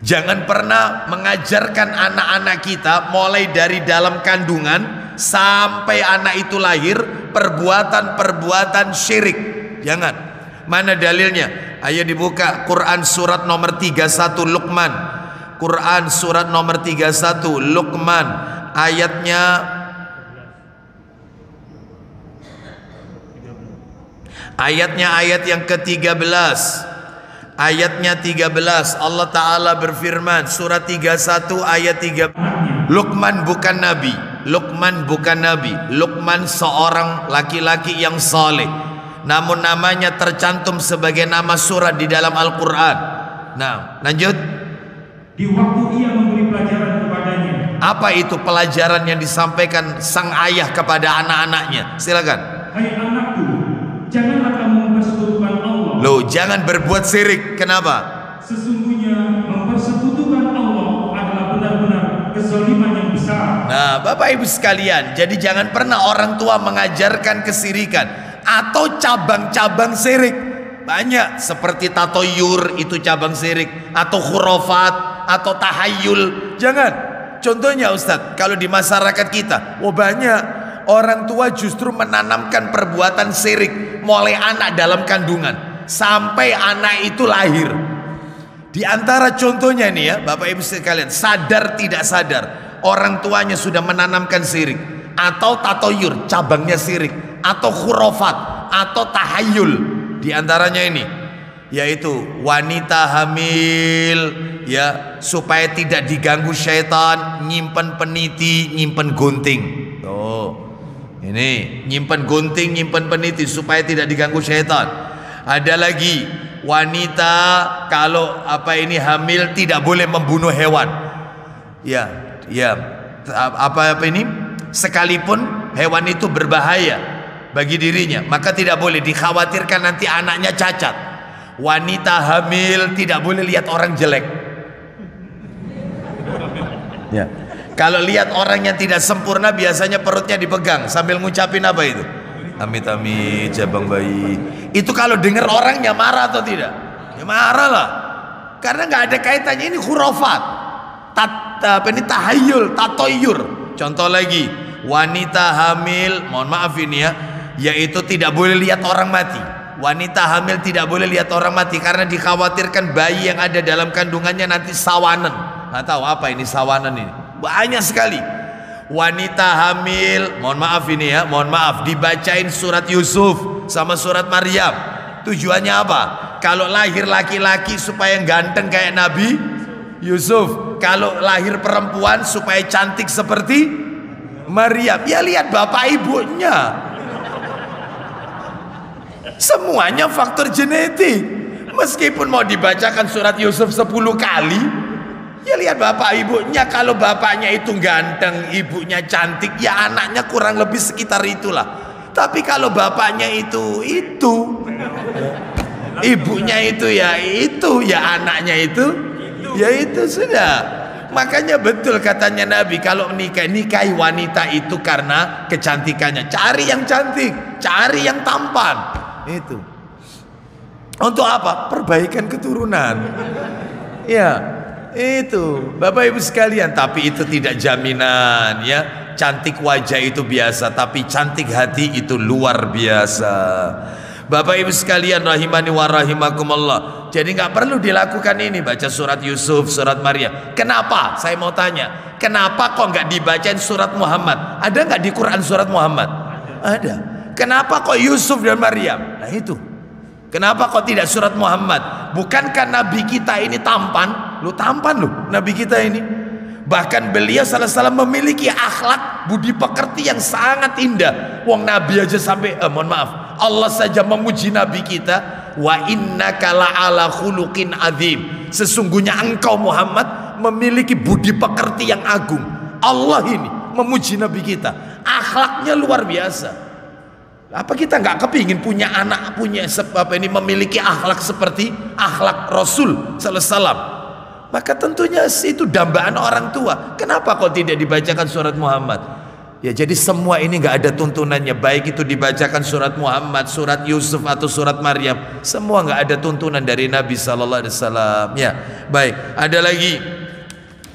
Jangan pernah mengajarkan anak-anak kita mulai dari dalam kandungan sampai anak itu lahir perbuatan-perbuatan syirik. Jangan. Mana dalilnya? Ayo dibuka Quran surat nomor 31 Luqman. Quran surat nomor 31 Luqman, ayatnya ayat yang ke-13. Ayatnya 13 Allah Ta'ala berfirman, surat 31 ayat 3. Luqman bukan nabi. Luqman seorang laki-laki yang saleh, namun namanya tercantum sebagai nama surat di dalam Al-Quran. Nah, lanjut. Di waktu ia memberi pelajaran kepadanya. Apa itu pelajaran yang disampaikan sang ayah kepada anak-anaknya? Silakan. Hai anakku, janganlah kamu mempersekutukan Allah. Loh, jangan berbuat syirik. Kenapa? Sesungguhnya mempersekutukan Allah adalah benar-benar kezaliman yang besar. Nah, Bapak Ibu sekalian, jadi jangan pernah orang tua mengajarkan kesirikan atau cabang-cabang syirik. Banyak seperti tatoyur, itu cabang syirik, atau khurafat, atau tahayul. Jangan. Contohnya Ustadz, kalau di masyarakat kita, banyak orang tua justru menanamkan perbuatan syirik mulai anak dalam kandungan sampai anak itu lahir. Di antara contohnya nih ya, Bapak Ibu sekalian, sadar tidak sadar orang tuanya sudah menanamkan syirik, atau tatoyur, cabangnya syirik, atau khurafat, atau tahayul. Di antaranya ini, yaitu wanita hamil ya, supaya tidak diganggu syaitan, nyimpen peniti, nyimpen gunting. Ini nyimpen gunting, nyimpen peniti supaya tidak diganggu syaitan. Ada lagi wanita kalau hamil tidak boleh membunuh hewan. Ya, ini sekalipun hewan itu berbahaya bagi dirinya, maka tidak boleh, dikhawatirkan nanti anaknya cacat. Wanita hamil tidak boleh lihat orang jelek. Ya. Kalau lihat orang yang tidak sempurna, biasanya perutnya dipegang sambil ngucapin apa itu? Amit amit jabang bayi. Itu kalau dengar orangnya marah atau tidak? Ya marah lah. Karena nggak ada kaitannya, ini khurafat. Tahayul, tatoyur. Contoh lagi, wanita hamil, mohon maaf ini ya, yaitu tidak boleh lihat orang mati. Wanita hamil tidak boleh lihat orang mati karena dikhawatirkan bayi yang ada dalam kandungannya nanti sawanan. Nggak tahu apa ini sawanan ini. Banyak sekali. Wanita hamil, mohon maaf ini ya, mohon maaf, dibacain surat Yusuf sama surat Maryam. Tujuannya apa? Kalau lahir laki-laki supaya ganteng kayak Nabi Yusuf. Kalau lahir perempuan supaya cantik seperti Maryam. Ya lihat bapak ibunya. Semuanya faktor genetik. Meskipun mau dibacakan surat Yusuf 10 kali, ya lihat bapak ibunya. Kalau bapaknya itu ganteng, ibunya cantik, ya anaknya kurang lebih sekitar itulah. Tapi kalau bapaknya itu ibunya itu, ya anaknya itu Ya itu sudah. Makanya betul katanya Nabi, kalau nikahi wanita itu karena kecantikannya. Cari yang cantik, cari yang tampan. Itu. Untuk apa? Perbaikan keturunan. Ya, itu. Bapak Ibu sekalian, tapi itu tidak jaminan ya. Cantik wajah itu biasa, tapi cantik hati itu luar biasa. Bapak Ibu sekalian rahimani wa rahimakumullah. Jadi nggak perlu dilakukan ini, baca surat Yusuf, surat Maryam. Kenapa? Saya mau tanya, kenapa kok nggak dibacain surat Muhammad? Ada nggak di Quran surat Muhammad? Ada. Kenapa kok Yusuf dan Maryam? Nah itu. Kenapa kok tidak surat Muhammad? Bukankah Nabi kita ini tampan? Lu tampan lu, Nabi kita ini. Bahkan beliau sallallahu alaihi wasallam memiliki akhlak budi pekerti yang sangat indah. Wong Nabi aja sampai mohon maaf, Allah saja memuji Nabi kita, wa innaka la'ala khuluqin azim. Sesungguhnya engkau Muhammad memiliki budi pekerti yang agung. Allah ini memuji Nabi kita, akhlaknya luar biasa. Apa kita nggak kepingin punya anak, punya memiliki akhlak seperti akhlak Rasul sallallahu alaihi wasallam? Maka tentunya itu dambaan orang tua. Kenapa kok tidak dibacakan surat Muhammad? Ya jadi semua ini nggak ada tuntunannya. Baik itu dibacakan surat Muhammad, surat Yusuf atau surat Maryam, semua nggak ada tuntunan dari Nabi Sallallahu Alaihi Wasallam. Ya baik. Ada lagi.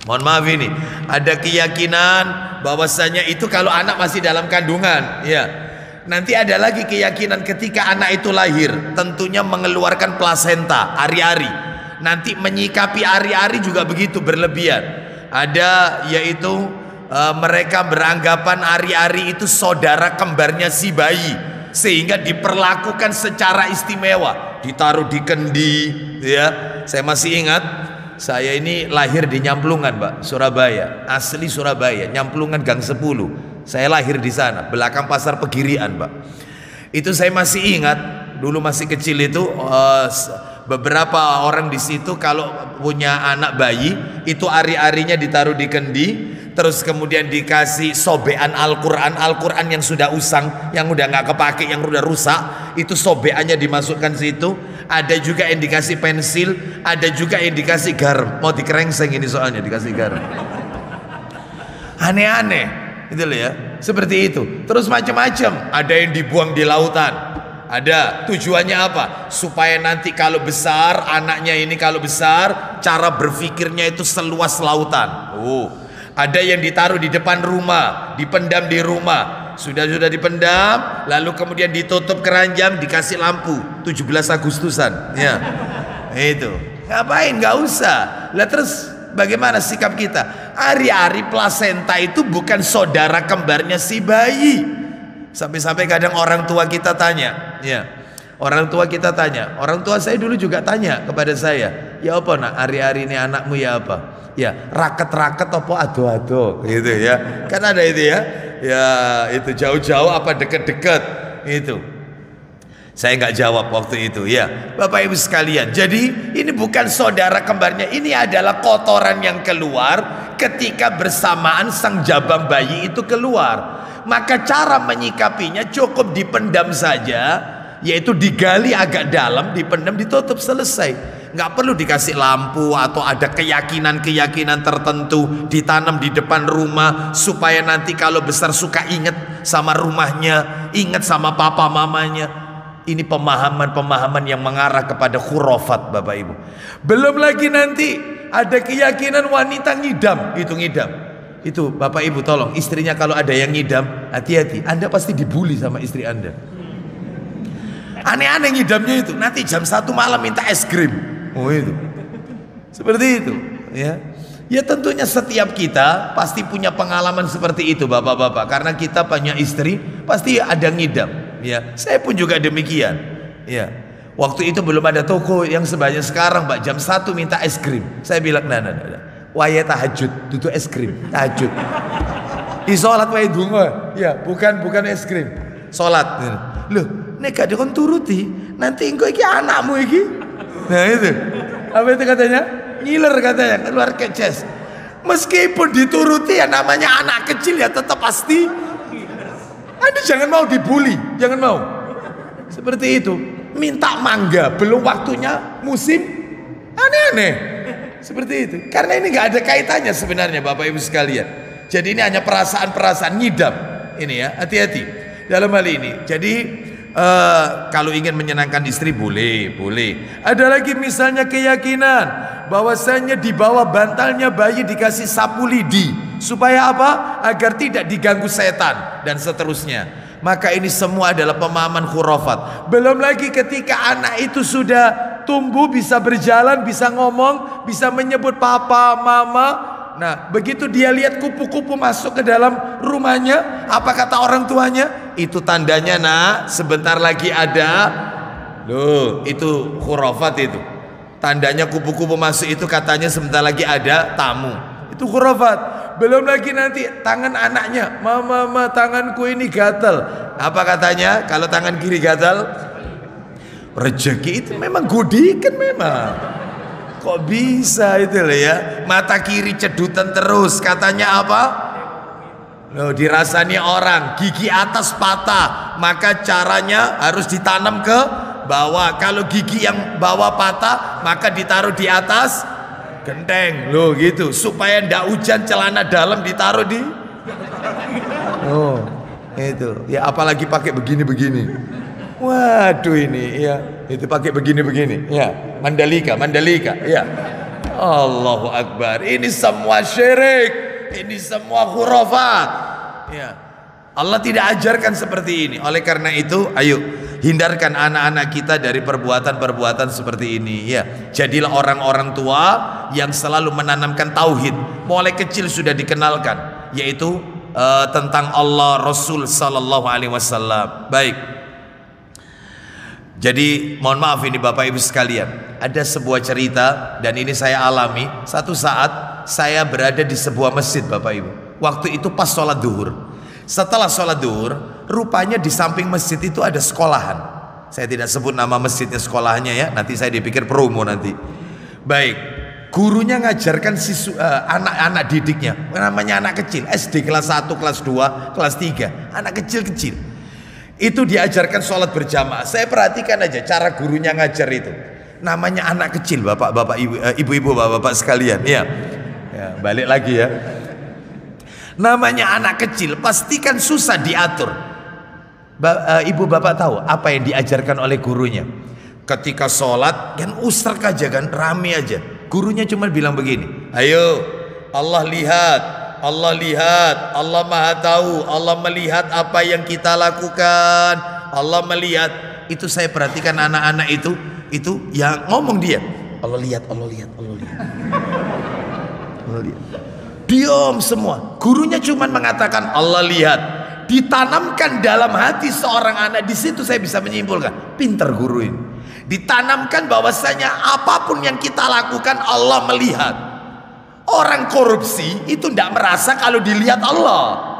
Mohon maaf ini. Ada keyakinan bahwasanya itu kalau anak masih dalam kandungan. Ya. Nanti ada lagi keyakinan ketika anak itu lahir, tentunya mengeluarkan plasenta ari-ari. Nanti menyikapi ari-ari juga begitu berlebihan. Ada yaitu mereka beranggapan ari-ari itu saudara kembarnya si bayi, sehingga diperlakukan secara istimewa, ditaruh di kendi ya. Saya masih ingat, saya ini lahir di Nyamplungan Pak, Surabaya, asli Surabaya, Nyamplungan Gang 10. Saya lahir di sana, belakang Pasar Pegirian Pak. Itu saya masih ingat, dulu masih kecil itu beberapa orang di situ kalau punya anak bayi itu ari-arinya ditaruh di kendi, terus kemudian dikasih sobekan Al-Quran yang sudah usang, yang udah nggak kepake, yang udah rusak, itu sobekannya dimasukkan situ. Ada juga yang dikasih pensil, ada juga yang dikasih garam. Mau dikerengseng ini soalnya dikasih garam. Aneh-aneh itu loh ya, seperti itu. Terus macam-macam, ada yang dibuang di lautan. Ada tujuannya apa? Supaya nanti kalau besar, anaknya ini kalau besar, cara berpikirnya itu seluas lautan. Ada yang ditaruh di depan rumah, dipendam di rumah. Sudah dipendam, lalu kemudian ditutup keranjang, dikasih lampu 17 Agustusan. Ya, itu. Ngapain? Nggak usah. Lah terus bagaimana sikap kita? Ari-ari plasenta itu bukan saudara kembarnya si bayi. Sampai-sampai kadang orang tua kita tanya, ya, orang tua kita tanya, orang tua saya dulu juga tanya kepada saya, ya apa nak, hari-hari ini anakmu ya apa? Ya raket-raket apa ado-ado gitu ya, kan ada itu ya, ya itu jauh-jauh apa deket-deket itu. Saya nggak jawab waktu itu ya, Bapak Ibu sekalian. Jadi ini bukan saudara kembarnya, ini adalah kotoran yang keluar ketika bersamaan sang jabang bayi itu keluar. Maka cara menyikapinya cukup dipendam saja, yaitu digali agak dalam, dipendam, ditutup, selesai. Nggak perlu dikasih lampu atau ada keyakinan-keyakinan tertentu ditanam di depan rumah supaya nanti kalau besar suka ingat sama rumahnya, ingat sama papa mamanya. Ini pemahaman-pemahaman yang mengarah kepada khurafat, Bapak Ibu. Belum lagi nanti ada keyakinan wanita ngidam, itu ngidam. Itu Bapak Ibu tolong, istrinya kalau ada yang ngidam, hati-hati, Anda pasti dibully sama istri Anda. Aneh-aneh ngidamnya itu, nanti jam 1 malam minta es krim. Oh itu, seperti itu ya. Ya tentunya setiap kita pasti punya pengalaman seperti itu Bapak-bapak, karena kita punya istri pasti ada ngidam ya. Saya pun juga demikian ya. Waktu itu belum ada toko yang sebanyak sekarang Pak, jam 1 minta es krim. Saya bilang nah. Waya tahajud, duduk es krim, tahajud. Sholat waya dungo, ya bukan es krim, sholat. Loh, nek gak dikon turuti, nanti engkau iki anakmu iki. Nah itu, apa itu katanya? Ngiler katanya, keluar keces. Meskipun dituruti ya namanya anak kecil ya tetap pasti. Anda jangan mau dibully, jangan mau. Seperti itu, minta mangga, belum waktunya musim, aneh-aneh. Seperti itu. Karena ini nggak ada kaitannya sebenarnya Bapak Ibu sekalian. Jadi ini hanya perasaan-perasaan ngidam. Ini ya, hati-hati dalam hal ini. Jadi kalau ingin menyenangkan istri boleh. Ada lagi misalnya keyakinan bahwasanya di bawah bantalnya bayi dikasih sapu lidi supaya apa? Agar tidak diganggu setan dan seterusnya. Maka ini semua adalah pemahaman khurafat. Belum lagi ketika anak itu sudah tumbuh, bisa berjalan, bisa ngomong, bisa menyebut papa, mama. Nah, begitu dia lihat kupu-kupu masuk ke dalam rumahnya, apa kata orang tuanya? Itu tandanya nak, sebentar lagi ada. Loh, itu khurafat itu. Tandanya kupu-kupu masuk itu katanya sebentar lagi ada tamu. Itu khurafat. Belum lagi nanti tangan anaknya, mama tanganku ini gatal. Apa katanya? Kalau tangan kiri gatal, rezeki itu memang gudikan memang. Kok bisa itu loh ya? Mata kiri cedutan terus, katanya apa? Loh, dirasani orang, gigi atas patah, maka caranya harus ditanam ke bawah. Kalau gigi yang bawah patah, maka ditaruh di atas genteng. Loh gitu, supaya ndak hujan celana dalam ditaruh di. Oh, itu. Ya apalagi pakai begini-begini. Waduh ini ya, itu pakai begini-begini. Ya, Mandalika, ya. Allahu Akbar. Ini semua syirik, ini semua khurafat. Ya. Allah tidak ajarkan seperti ini. Oleh karena itu, ayo hindarkan anak-anak kita dari perbuatan-perbuatan seperti ini. Ya, jadilah orang-orang tua yang selalu menanamkan tauhid. Mulai kecil sudah dikenalkan, yaitu tentang Allah, Rasul Sallallahu Alaihi Wasallam. Baik. Jadi mohon maaf ini Bapak Ibu sekalian, ada sebuah cerita dan ini saya alami. Satu saat saya berada di sebuah masjid Bapak Ibu. Waktu itu pas sholat duhur. Setelah sholat duhur, rupanya di samping masjid itu ada sekolahan. Saya tidak sebut nama masjidnya, sekolahnya ya. Nanti saya dipikir promo nanti. Baik, gurunya ngajarkan anak-anak didiknya. Namanya anak kecil, SD kelas 1, kelas 2, kelas 3. Anak kecil-kecil. Itu diajarkan sholat berjamaah. Saya perhatikan aja cara gurunya ngajar itu. Namanya anak kecil, bapak-bapak, ibu-ibu, bapak-bapak sekalian. Ya, balik lagi ya. Namanya anak kecil, pastikan susah diatur. Ibu bapak tahu apa yang diajarkan oleh gurunya? Ketika sholat kan usrak aja kan, rame aja. Gurunya cuma bilang begini, ayo Allah lihat, Allah maha tahu, Allah melihat apa yang kita lakukan, Allah melihat. Itu saya perhatikan anak-anak itu yang ngomong dia, Allah lihat. Diam semua. Gurunya cuma mengatakan Allah lihat. Ditanamkan dalam hati seorang anak. Di situ saya bisa menyimpulkan, pintar guru ini. Ditanamkan bahwasanya apapun yang kita lakukan Allah melihat. Orang korupsi itu tidak merasa kalau dilihat Allah.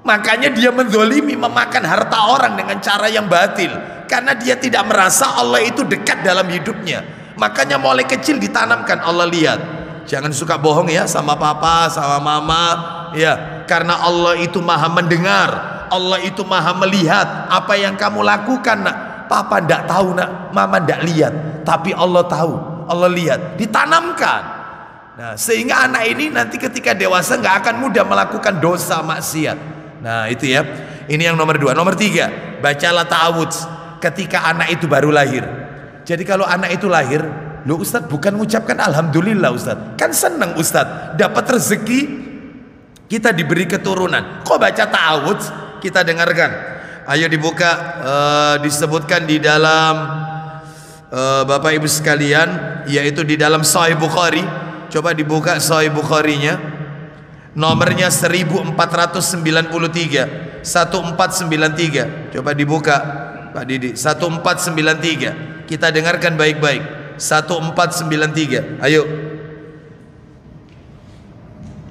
Makanya dia menzolimi, memakan harta orang dengan cara yang batil. Karena dia tidak merasa Allah itu dekat dalam hidupnya. Makanya mulai kecil ditanamkan Allah lihat. Jangan suka bohong ya sama papa, sama mama. Ya, karena Allah itu maha mendengar, Allah itu maha melihat apa yang kamu lakukan nak. Papa tidak tahu nak, mama tidak lihat, tapi Allah tahu, Allah lihat. Ditanamkan. Nah, sehingga anak ini nanti ketika dewasa nggak akan mudah melakukan dosa maksiat. Nah itu ya. Ini yang nomor 2. Nomor 3, bacalah ta'awudz ketika anak itu baru lahir. Jadi kalau anak itu lahir, loh Ustadz bukan mengucapkan Alhamdulillah Ustadz, kan senang Ustadz dapat rezeki, kita diberi keturunan. Kok baca ta'awudz? Kita dengarkan. Ayo dibuka, disebutkan di dalam Bapak Ibu sekalian, yaitu di dalam Sahih Bukhari. Coba dibuka Sahih Bukharinya, nomornya 1493, 1493. Coba dibuka Pak Didi, 1493. Kita dengarkan baik-baik. 1493. Ayo.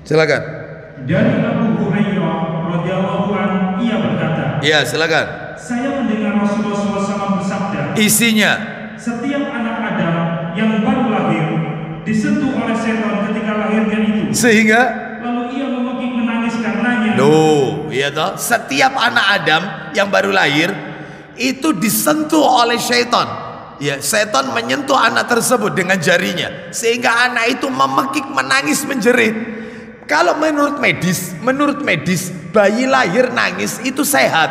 Silakan. Dari Abu Hurairah radhiyallahu anhu, ia berkata, Ya, silakan. saya mendengar Rasulullah SAW bersabda, Isinya, setiap anak Adam yang baru lahir disentuh oleh setan ketika lahirnya itu, sehingga lalu ia memekik menangis karenanya. loh, iya toh, setiap anak Adam yang baru lahir itu disentuh oleh syaitan. Ya, setan menyentuh anak tersebut dengan jarinya sehingga anak itu memekik, menangis, menjerit. Kalau menurut medis bayi lahir nangis itu sehat.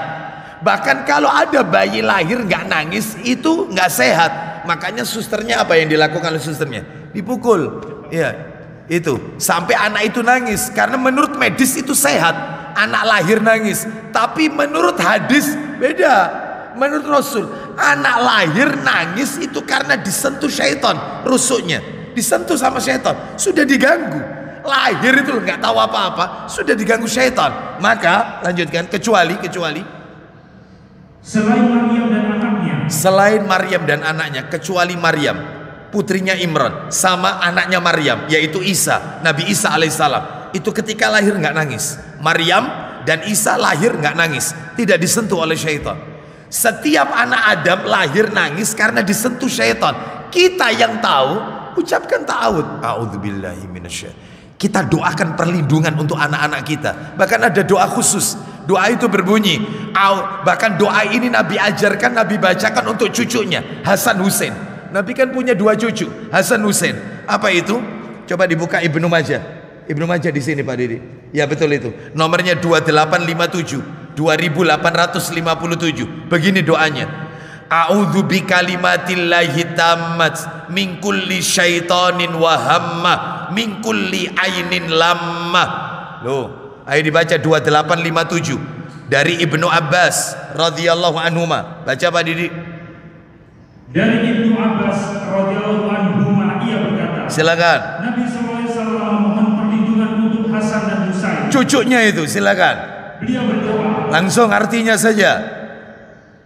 Bahkan kalau ada bayi lahir nggak nangis itu nggak sehat. Makanya susternya apa yang dilakukan oleh susternya? Dipukul. Ya, itu sampai anak itu nangis karena menurut medis itu sehat. Anak lahir nangis. Tapi menurut hadis beda. Menurut Rasul, anak lahir nangis itu karena disentuh syaitan, rusuknya disentuh sama syaitan, sudah diganggu. Lahir itu nggak tahu apa-apa, sudah diganggu syaitan. Maka lanjutkan, kecuali selain Maryam dan anaknya. Selain Maryam dan anaknya, kecuali Maryam, putrinya Imran, sama anaknya Maryam, yaitu Isa, Nabi Isa alaihissalam. Itu ketika lahir nggak nangis. Maryam dan Isa lahir nggak nangis, tidak disentuh oleh syaitan. Setiap anak Adam lahir nangis karena disentuh syaitan. Kita yang tahu, ucapkan ta'awud. A'udzubillahi minasyaitonir. Kita doakan perlindungan untuk anak-anak kita. Bahkan ada doa khusus. Doa itu berbunyi, bahkan doa ini Nabi ajarkan, Nabi bacakan untuk cucunya Hasan Hussein. Nabi kan punya 2 cucu, Hasan Hussein. Apa itu? Coba dibuka Ibnu Majah. Ibnu Majah di sini Pak Didi. Ya betul itu. Nomornya 2857. 2857. Begini doanya. A'udzu bikalimatillahi tammat min kulli syaitanin wa hamma min kulli ainin lamma. Loh, ayo dibaca 2857 dari Ibnu Abbas radhiyallahu anhuma. Baca Pak Didi. Dari Ibnu Abbas radhiyallahu anhuma ia berkata, silakan. Nabi SAW memohon perlindungan untuk Hasan dan Husain. Cucunya itu, silakan. Beliau berdoa, langsung artinya saja.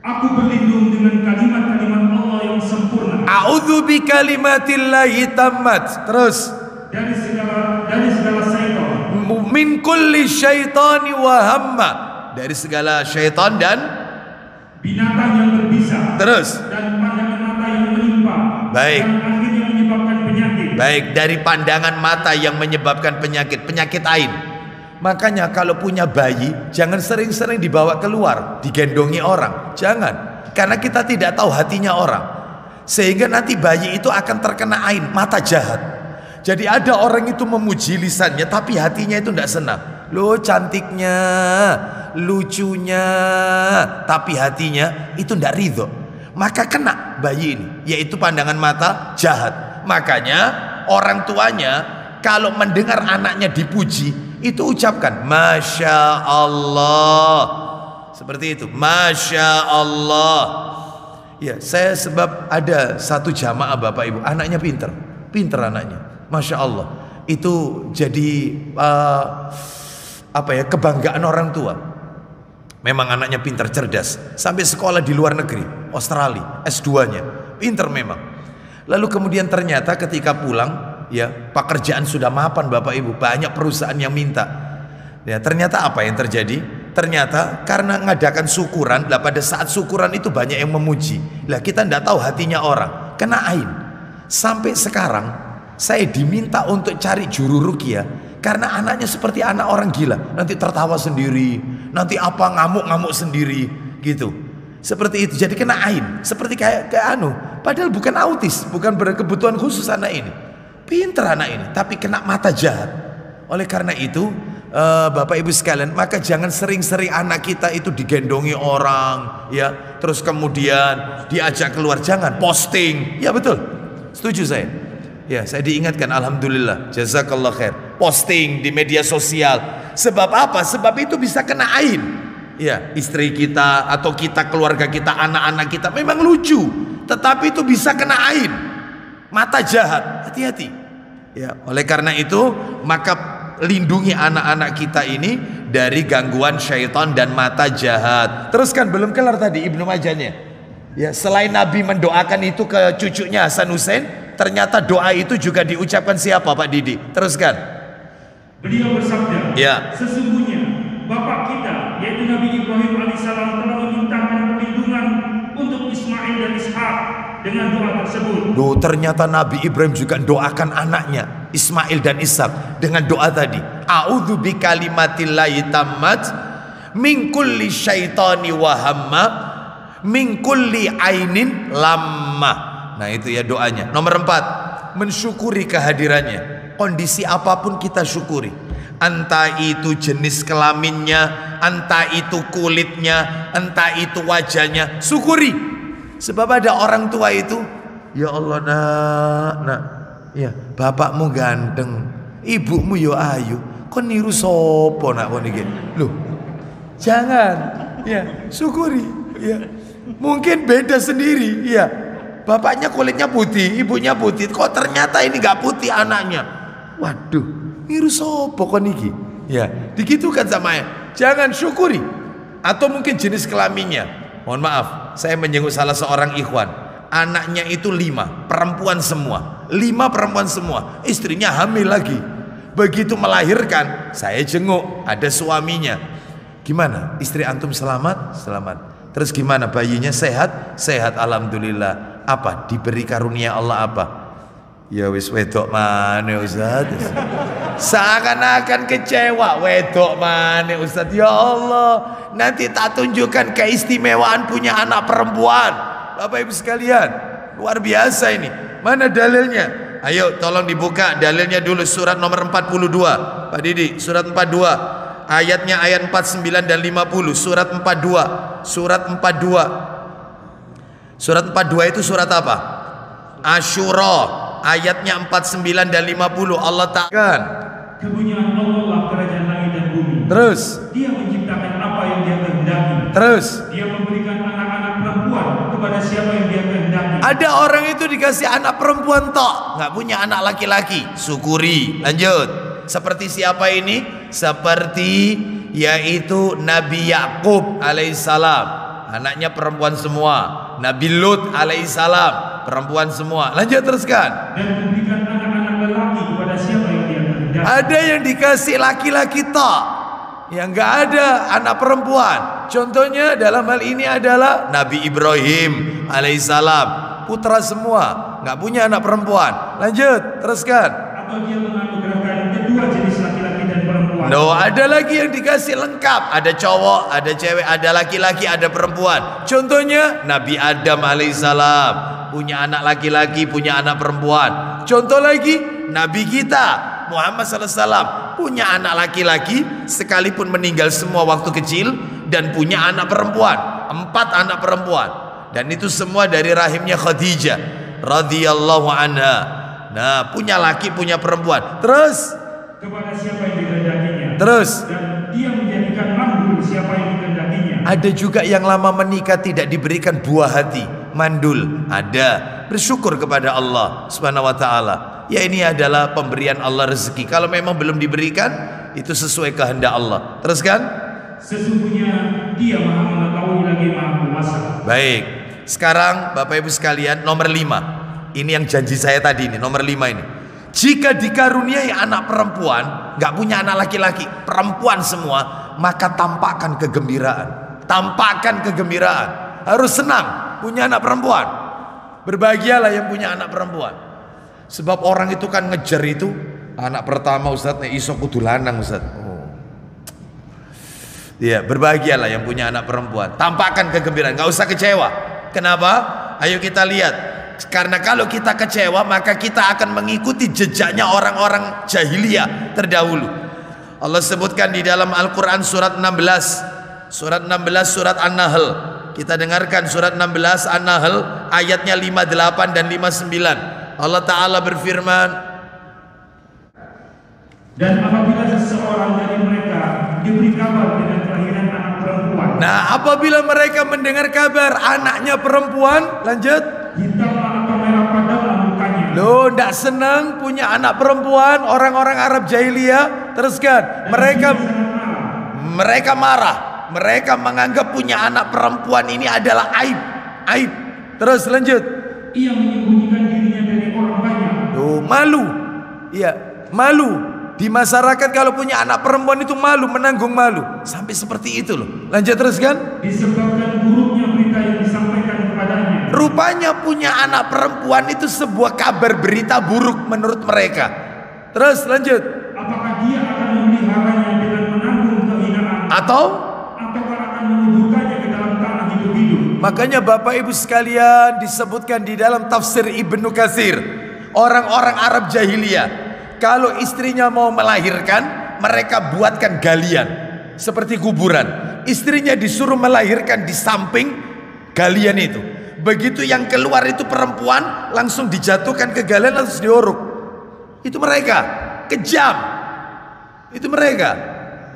Aku berlindung dengan kalimat-kalimat Allah yang sempurna. A'udzu bikalimatillahi tammat. Terus. Dari segala syaitan. Min kulli syaitani wa hamma. Dari segala syaitan dan binatang yang berbisa. Terus. Dan pandangan mata yang menimpa. Baik. Dan akhirnya menyebabkan penyakit. Baik, dari pandangan mata yang menyebabkan penyakit ain. Makanya kalau punya bayi, jangan sering-sering dibawa keluar, digendongi orang. Jangan, karena kita tidak tahu hatinya orang. Sehingga nanti bayi itu akan terkena ain, mata jahat. Jadi ada orang itu memuji lisannya, tapi hatinya itu tidak senang. Loh cantiknya, lucunya, tapi hatinya itu tidak ridho. Maka kena bayi ini, yaitu pandangan mata jahat. Makanya orang tuanya kalau mendengar anaknya dipuji, itu ucapkan Masya Allah. Seperti itu, Masya Allah. Ya, saya sebab ada satu jamaah Bapak Ibu, anaknya pinter anaknya, Masya Allah. Itu jadi kebanggaan orang tua. Memang anaknya pinter, cerdas, sampai sekolah di luar negeri, Australia, S2-nya, pinter memang. Lalu kemudian ternyata ketika pulang, ya pekerjaan sudah mapan Bapak Ibu, banyak perusahaan yang minta. Ya ternyata apa yang terjadi? Ternyata karena ngadakan syukuran, lah pada saat syukuran itu banyak yang memuji. Lah kita tidak tahu hatinya orang, kena ain. Sampai sekarang saya diminta untuk cari juru ruqyah karena anaknya seperti anak orang gila. Nanti tertawa sendiri, nanti apa ngamuk-ngamuk sendiri gitu. Seperti itu, jadi kena ain. Seperti kayak padahal bukan autis, bukan berkebutuhan khusus anak ini. Pinter anak ini, tapi kena mata jahat. Oleh karena itu, Bapak Ibu sekalian, maka jangan sering-sering anak kita itu digendongi orang, ya. Terus kemudian diajak keluar, jangan posting. Ya betul, setuju saya. Ya, saya diingatkan, alhamdulillah, jazakallah khair. Posting di media sosial. Sebab apa? Sebab itu bisa kena ain. Ya, istri kita atau kita, keluarga kita, anak-anak kita memang lucu, tetapi itu bisa kena ain. Mata jahat, hati-hati. Ya, oleh karena itu maka lindungi anak-anak kita ini dari gangguan syaitan dan mata jahat. Teruskan, belum kelar tadi Ibnu Majahnya. Ya, selain Nabi mendoakan itu ke cucunya Hasan Hussein, ternyata doa itu juga diucapkan siapa Pak Didi? Teruskan. Beliau bersabda, ya, sesungguhnya bapak kita yaitu Nabi Ibrahim alaihissalam telah memintakan perlindungan untuk Ismail dan Ishak dengan doa tersebut. Loh, ternyata Nabi Ibrahim juga doakan anaknya Ismail dan Ishak dengan doa tadi. A'udzu bikalimatillahi tammat min kulli syaitani wa hamma min kulli ainin lamma. Nah itu ya doanya. Nomor 4, mensyukuri kehadirannya. Kondisi apapun kita syukuri. Entah itu jenis kelaminnya, entah itu kulitnya, entah itu wajahnya, syukuri. Sebab ada orang tua itu, ya Allah nak, ya bapakmu ganteng, ibumu yo ayu, kon niru sopo nak kon iki? Loh, jangan, ya syukuri, ya mungkin beda sendiri, ya bapaknya kulitnya putih, ibunya putih, kok ternyata ini nggak putih anaknya, waduh, niru sopo kon iki? Ya digitukan sama ya, jangan syukuri. Atau mungkin jenis kelaminnya. Mohon maaf, saya menyinggung salah seorang ikhwan. Anaknya itu 5, perempuan semua. 5 perempuan semua. Istrinya hamil lagi. Begitu melahirkan, saya jenguk, ada suaminya. Gimana? Istri antum selamat? Selamat. Terus gimana? Bayinya sehat? Sehat, alhamdulillah. Apa? Diberi karunia Allah apa? Ya wis wedok mana Ustaz? Seakan-akan kecewa, wedok mana Ustaz? Ya Allah, nanti tak tunjukkan keistimewaan punya anak perempuan. Bapak Ibu sekalian, luar biasa ini. Mana dalilnya? Ayo tolong dibuka dalilnya dulu, surat nomor 42. Pak Didi, surat 42. Ayatnya ayat 49 dan 50. Surat 42. Surat 42. Surat 42 itu surat apa? Asyura. Ayatnya 49 dan 50. Allah Ta'ala, kepunyaan Allah kerajaan langit dan bumi. terus Dia menciptakan apa yang Dia kehendaki. Terus Dia memberikan anak-anak perempuan kepada siapa yang Dia kehendaki. ada orang itu dikasih anak perempuan tok, nggak punya anak laki-laki. Syukuri. Lanjut. Seperti siapa ini? Seperti yaitu Nabi Yakub alaihissalam, anaknya perempuan semua. Nabi Lut alaihissalam, perempuan semua. Lanjut teruskan. Dan memberikan anak-anak lelaki kepada siapa yang Dia kehendaki. Ada yang dikasih laki-laki tok, yang nggak ada anak perempuan. Contohnya dalam hal ini adalah Nabi Ibrahim alaihissalam, putra semua, nggak punya anak perempuan. Lanjut teruskan. Atau Dia menganugerahkan kedua jenis laki-laki dan perempuan. No, ada lagi yang dikasih lengkap. Ada cowok, ada cewek, ada laki-laki, ada perempuan. Contohnya Nabi Adam alaihissalam, punya anak laki-laki, punya anak perempuan. Contoh lagi Nabi kita Muhammad sallallahu alaihi wasallam, punya anak laki-laki sekalipun meninggal semua waktu kecil, dan punya anak perempuan, 4 anak perempuan, dan itu semua dari rahimnya Khadijah radhiyallahu anha. Nah, punya laki, punya perempuan. Terus kepada siapa yang dikehendakinya. Terus Dan Dia menjadikan mandul siapa yang dikehendakinya. ada juga yang lama menikah tidak diberikan buah hati, mandul. Ada. Bersyukur kepada Allah Subhanahu wa taala. Ya ini adalah pemberian Allah rezeki. Kalau memang belum diberikan, itu sesuai kehendak Allah. Teruskan. Sesungguhnya Dia Maha mengetahui lagi Maha kuasa. Baik. Sekarang Bapak Ibu sekalian, nomor 5. Ini yang janji saya tadi ini, nomor 5 ini. Jika dikaruniai anak perempuan, nggak punya anak laki-laki, perempuan semua, maka tampakkan kegembiraan. Tampakkan kegembiraan. Harus senang punya anak perempuan. Berbahagialah yang punya anak perempuan. Sebab orang itu kan ngejar itu anak pertama, Ustaz, nek iso kudu lanang, Ustaz. Oh. Ya, berbahagialah yang punya anak perempuan. Tampakkan kegembiraan, nggak usah kecewa. Kenapa? Ayo kita lihat. Karena kalau kita kecewa, maka kita akan mengikuti jejaknya orang-orang jahiliyah terdahulu. Allah sebutkan di dalam Al-Quran surat 16. Surat 16, surat An-Nahl. Kita dengarkan surat 16 An-Nahl ayatnya 58 dan 59. Allah Ta'ala berfirman, dan apabila seseorang dari mereka diberi kabar dengan kelahiran anak perempuan, nah apabila mereka mendengar kabar anaknya perempuan, lanjut, hitamlah atau merah padamlah mukanya. loh, tidak senang punya anak perempuan. Orang-orang Arab jahiliyah. Teruskan. Mereka marah. Mereka menganggap punya anak perempuan ini adalah aib. Aib. Terus lanjut. Ia menyembunyikan dirinya dari orang banyak. Tuh, malu. Iya, malu. Di masyarakat kalau punya anak perempuan itu malu, menanggung malu. Sampai seperti itu loh. Lanjut teruskan. Disebabkan buruknya berita yang disampaikan kepadanya. Rupanya punya anak perempuan itu sebuah kabar berita buruk menurut mereka. Terus lanjut. Apakah dia akan memeliharanya dengan menanggung kehinaan, Atau ataukah akan menguburkannya ke dalam tanah hidup-hidup? Makanya Bapak Ibu sekalian, disebutkan di dalam tafsir Ibnu Katsir, orang-orang Arab jahiliyah kalau istrinya mau melahirkan, mereka buatkan galian seperti kuburan. Istrinya disuruh melahirkan di samping galian itu. Begitu yang keluar itu perempuan, langsung dijatuhkan ke galian, langsung diorok. Itu mereka kejam. Itu mereka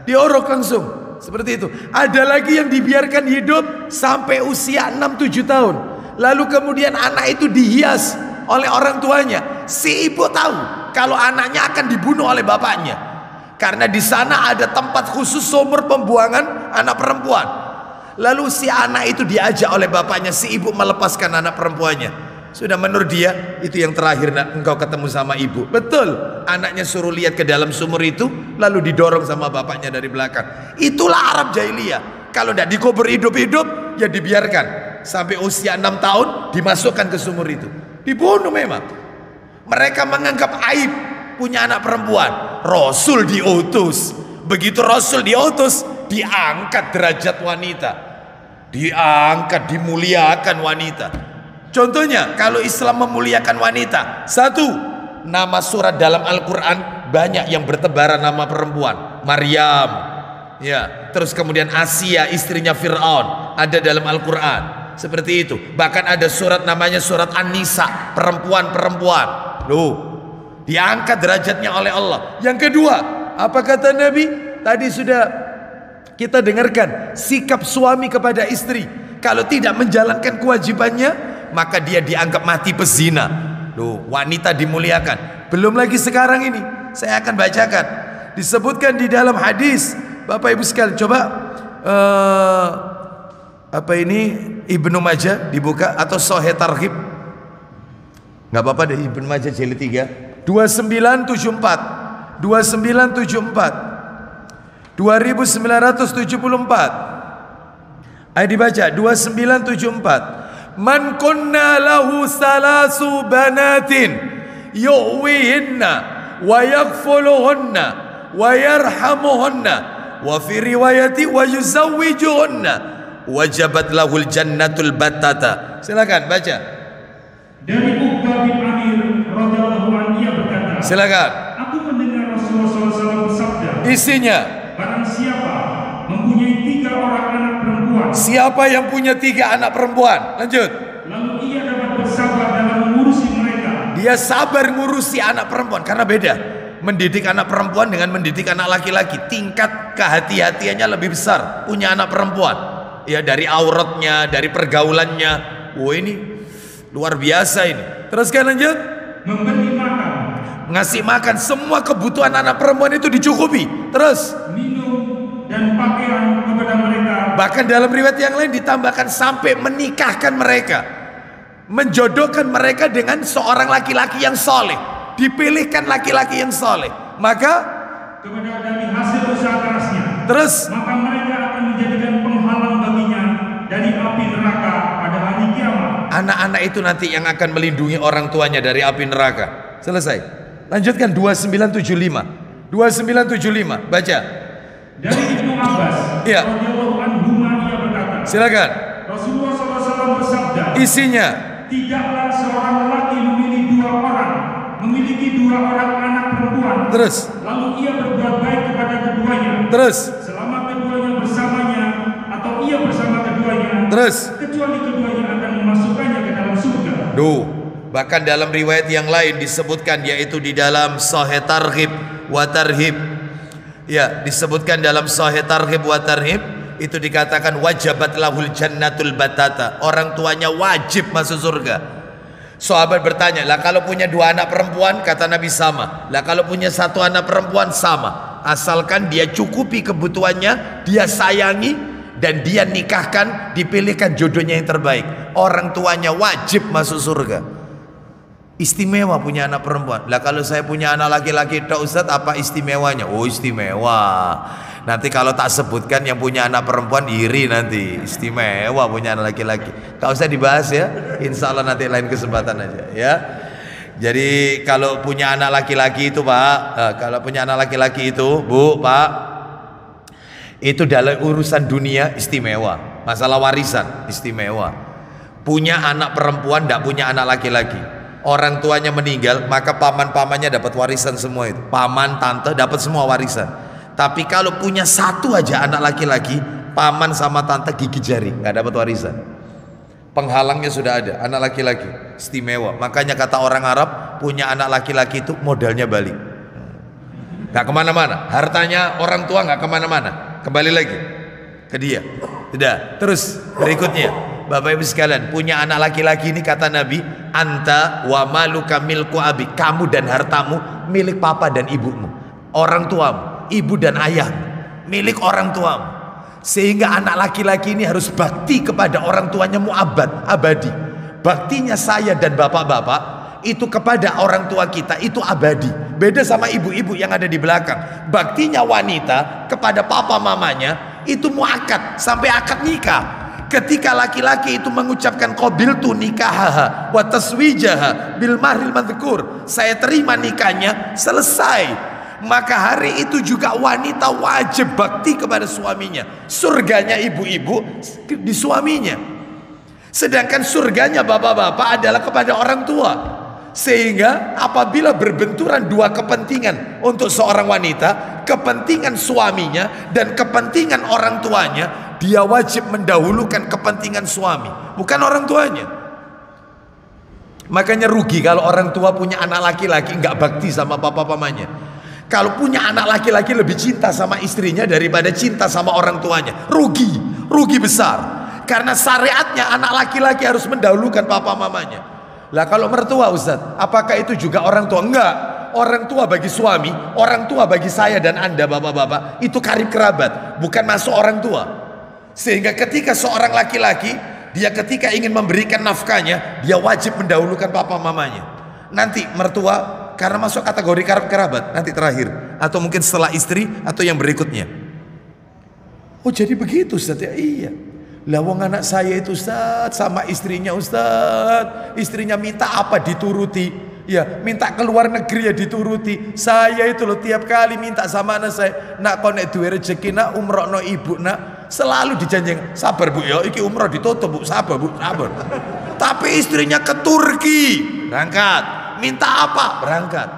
diorok langsung. Seperti itu. Ada lagi yang dibiarkan hidup sampai usia 6-7 tahun. Lalu kemudian anak itu dihias oleh orang tuanya. Si ibu tahu kalau anaknya akan dibunuh oleh bapaknya. Karena di sana ada tempat khusus sumur pembuangan anak perempuan. Lalu si anak itu diajak oleh bapaknya, si ibu melepaskan anak perempuannya. Sudah menurut dia itu yang terakhir nak engkau ketemu sama ibu. Betul. Anaknya suruh lihat ke dalam sumur itu, lalu didorong sama bapaknya dari belakang. Itulah Arab jahiliyah. Kalau tidak dikubur hidup-hidup, ya dibiarkan sampai usia 6 tahun dimasukkan ke sumur itu. Dibunuh memang. Mereka menganggap aib punya anak perempuan. Rasul diutus. Begitu Rasul diutus, diangkat derajat wanita. Diangkat, dimuliakan wanita. Contohnya kalau Islam memuliakan wanita, satu, nama surat dalam Al-Quran banyak yang bertebaran nama perempuan. Maryam, ya, terus kemudian Asia istrinya Fir'aun ada dalam Al-Quran. Seperti itu. Bahkan ada surat namanya surat An-Nisa, perempuan-perempuan. Loh, diangkat derajatnya oleh Allah. Yang kedua, apa kata Nabi? Tadi sudah kita dengarkan sikap suami kepada istri. Kalau tidak menjalankan kewajibannya, maka dia dianggap mati pezina. Loh, wanita dimuliakan. Belum lagi sekarang ini, saya akan bacakan. Disebutkan di dalam hadis, Bapak Ibu sekalian, coba apa ini Ibnu Majah dibuka atau Sahih Targhib. Nggak apa-apa deh, Ibnu Majah jilid 3 2974 2974 2974. Ayo dibaca 2974. Man kunna lahu salasu banatin yu'wihinna wa yaghfuluhunna wa yarhamuhunna wa fi riwayati wa yuzawwijuhunna wajabat lahul jannatul battata. Silakan baca. Dari Uqbah bin Amir radhiyallahu anhu, ia berkata, silakan. aku mendengar Rasulullah SAW bersabda, isinya, barang siapa mempunyai 3 orang anak perempuan, siapa yang punya 3 anak perempuan, lanjut, lalu ia dapat bersabar dalam mengurusi mereka, dia sabar ngurusi anak perempuan. Karena beda mendidik anak perempuan dengan mendidik anak laki-laki. Tingkat kehati-hatiannya lebih besar punya anak perempuan. Ya, dari auratnya, dari pergaulannya. Wah, ini luar biasa ini. Teruskan, lanjut. memberi makan, Ngasih makan, semua kebutuhan anak perempuan itu dicukupi. Terus minum dan pakaian kepada mereka. bahkan dalam riwayat yang lain ditambahkan sampai menikahkan mereka, menjodohkan mereka dengan seorang laki-laki yang soleh. Dipilihkan laki-laki yang soleh, maka kepada dari hasil usaha kerasnya. terus Maka mereka akan menjadikan penghalang baginya dari api neraka pada hari kiamat. anak-anak itu nanti yang akan melindungi orang tuanya dari api neraka. Selesai. Lanjutkan 2975. 2975 baca. Dari Ibnu Abbas Iya. radhiyallahu anhu, ia berkata, Silakan. Rasulullah SAW bersabda, Isinya, tidaklah seorang lelaki memiliki 2 orang anak perempuan, terus lalu ia berbuat baik kepada keduanya, terus selama keduanya bersamanya atau ia bersama keduanya, terus. kecuali keduanya akan memasukkannya ke dalam surga. Duh, bahkan dalam riwayat yang lain disebutkan, yaitu di dalam Sahih Targhib wa Tarhib. Ya, disebutkan dalam Sahih Targhib wa Tarhib itu dikatakan wajabat lahul jannatul batata. Orang tuanya wajib masuk surga. Sahabat bertanya, lah kalau punya 2 anak perempuan, kata Nabi sama. Lah kalau punya 1 anak perempuan sama. Asalkan dia cukupi kebutuhannya, dia sayangi, dan dia nikahkan, dipilihkan jodohnya yang terbaik. Orang tuanya wajib masuk surga. Istimewa punya anak perempuan. Lah kalau saya punya anak laki-laki, tok Ustaz, apa istimewanya? Oh, istimewa. Nanti kalau tak sebutkan yang punya anak perempuan iri nanti. Istimewa punya anak laki-laki. Gak usah dibahas ya. Insya Allah nanti lain kesempatan aja ya. Jadi kalau punya anak laki-laki itu Pak, kalau punya anak laki-laki itu Bu, Pak, itu dalam urusan dunia istimewa. Masalah warisan istimewa. Punya anak perempuan, tidak punya anak laki-laki. Orang tuanya meninggal, maka paman-pamannya dapat warisan semua itu. Paman, tante dapat semua warisan. Tapi kalau punya satu aja anak laki-laki, paman sama tante gigit jari, nggak dapat warisan. Penghalangnya sudah ada, anak laki-laki istimewa. Makanya kata orang Arab, punya anak laki-laki itu modalnya balik, nggak kemana-mana. Hartanya orang tua nggak kemana-mana, kembali lagi ke dia. Tidak. Terus berikutnya, Bapak Ibu sekalian, punya anak laki-laki ini kata Nabi, anta wa maluka milku abi, kamu dan hartamu milik papa dan ibumu, orang tuamu, ibu dan ayah, milik orang tuamu. Sehingga anak laki-laki ini harus bakti kepada orang tuanya muabad, abadi. Baktinya saya dan bapak-bapak itu kepada orang tua kita itu abadi. Beda sama ibu-ibu yang ada di belakang. Baktinya wanita kepada papa mamanya itu muakkad sampai akad nikah. Ketika laki-laki itu mengucapkan qabiltu nikahaha wa taswijaha bil mahril madhkur, saya terima nikahnya, selesai. Maka hari itu juga wanita wajib bakti kepada suaminya. Surganya ibu-ibu di suaminya, sedangkan surganya bapak-bapak adalah kepada orang tua. Sehingga apabila berbenturan dua kepentingan untuk seorang wanita, kepentingan suaminya dan kepentingan orang tuanya, dia wajib mendahulukan kepentingan suami, bukan orang tuanya. Makanya rugi kalau orang tua punya anak laki-laki nggak bakti sama papa-papanya. Kalau punya anak laki-laki lebih cinta sama istrinya daripada cinta sama orang tuanya, rugi besar. Karena syariatnya anak laki-laki harus mendahulukan papa mamanya. Lah kalau mertua Ustaz, apakah itu juga orang tua? Enggak. Orang tua bagi suami, orang tua bagi saya dan Anda bapak-bapak, itu karib kerabat, bukan masuk orang tua. Sehingga ketika seorang laki-laki, dia ketika ingin memberikan nafkahnya, dia wajib mendahulukan papa mamanya. Nanti mertua karena masuk kategori karib kerabat nanti terakhir, atau mungkin setelah istri atau yang berikutnya. Oh jadi begitu Ustaz ya? Iya. Lah wong anak saya itu Ustaz sama istrinya Ustaz, istrinya minta apa dituruti, ya minta keluar negeri ya dituruti. Saya itu loh tiap kali minta sama anak saya, nak kau nek duwe rezeki nak umroh no ibu nak, selalu dijanjing sabar bu ya iki umroh ditutup bu, sabar bu sabar. Tapi istrinya ke Turki berangkat, minta apa berangkat.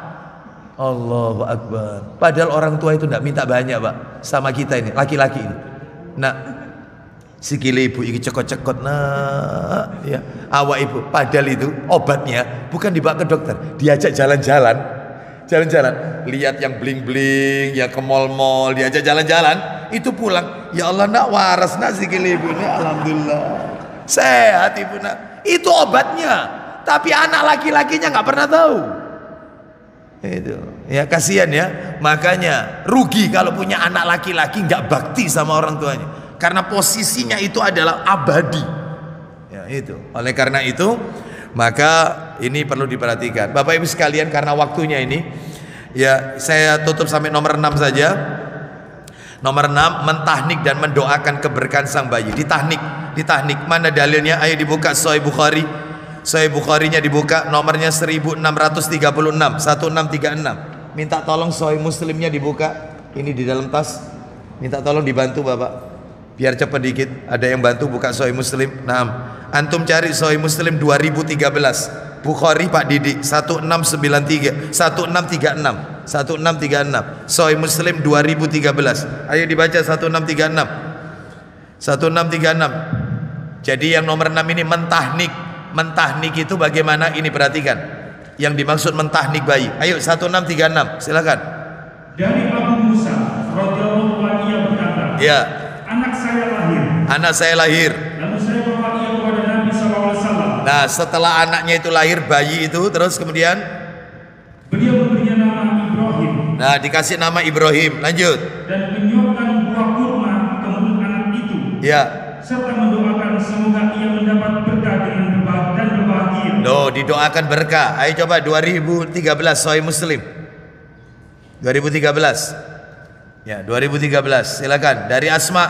Allahu Akbar. Padahal orang tua itu tidak minta banyak Pak sama kita ini laki-laki ini. Nak sikile ibu iki cekot-cekot nak ya awak ibu, padahal itu obatnya bukan dibawa ke dokter, diajak jalan-jalan, lihat yang bling-bling ya, ke mall-mall, diajak jalan-jalan, itu pulang ya Allah nak waras nak sikile ibu ini, alhamdulillah sehat ibu nak, itu obatnya. Tapi anak laki-lakinya nggak pernah tahu. Itu ya kasihan ya. Makanya rugi kalau punya anak laki-laki nggak bakti sama orang tuanya, karena posisinya itu adalah abadi. Ya itu. Oleh karena itu maka ini perlu diperhatikan. Bapak Ibu sekalian, karena waktunya ini ya saya tutup sampai nomor 6 saja. Nomor 6, mentahnik dan mendoakan keberkahan sang bayi. Ditahnik. Mana dalilnya? Ayo dibuka Sahih Bukhari. Sahih Bukharinya dibuka, nomornya 1636, 1636. Minta tolong Sahih Muslimnya dibuka. Ini di dalam tas. Minta tolong dibantu Bapak, biar cepat dikit. Ada yang bantu buka Sahih Muslim. Nah, antum cari Sahih Muslim 2013. Bukhari Pak Didi 1693, 1636, 1636. Sahih Muslim 2013. Ayo dibaca 1636. 1636. Jadi yang nomor 6 ini mentahnik. Mentahnik itu bagaimana? Ini perhatikan. Yang dimaksud mentahnik bayi. Ayo 1636, silakan. Dari Abu Musa radhiyallahu anhu berkata, ya, anak saya lahir. Lalu saya berwasiat kepada Nabi SAW. Nah, setelah anaknya itu lahir, bayi itu, terus kemudian beliau memberinya nama Ibrahim. Nah, dikasih nama Ibrahim. Lanjut. Dan menyuapkan buah kurma ke mulut anak itu. Ya. Serta mendoakan semoga ia mendapat berkah dan berbahagia. Loh, didoakan berkah. Ayo coba 2013 Sahih Muslim. 2013. Ya, 2013. Silakan. Dari Asma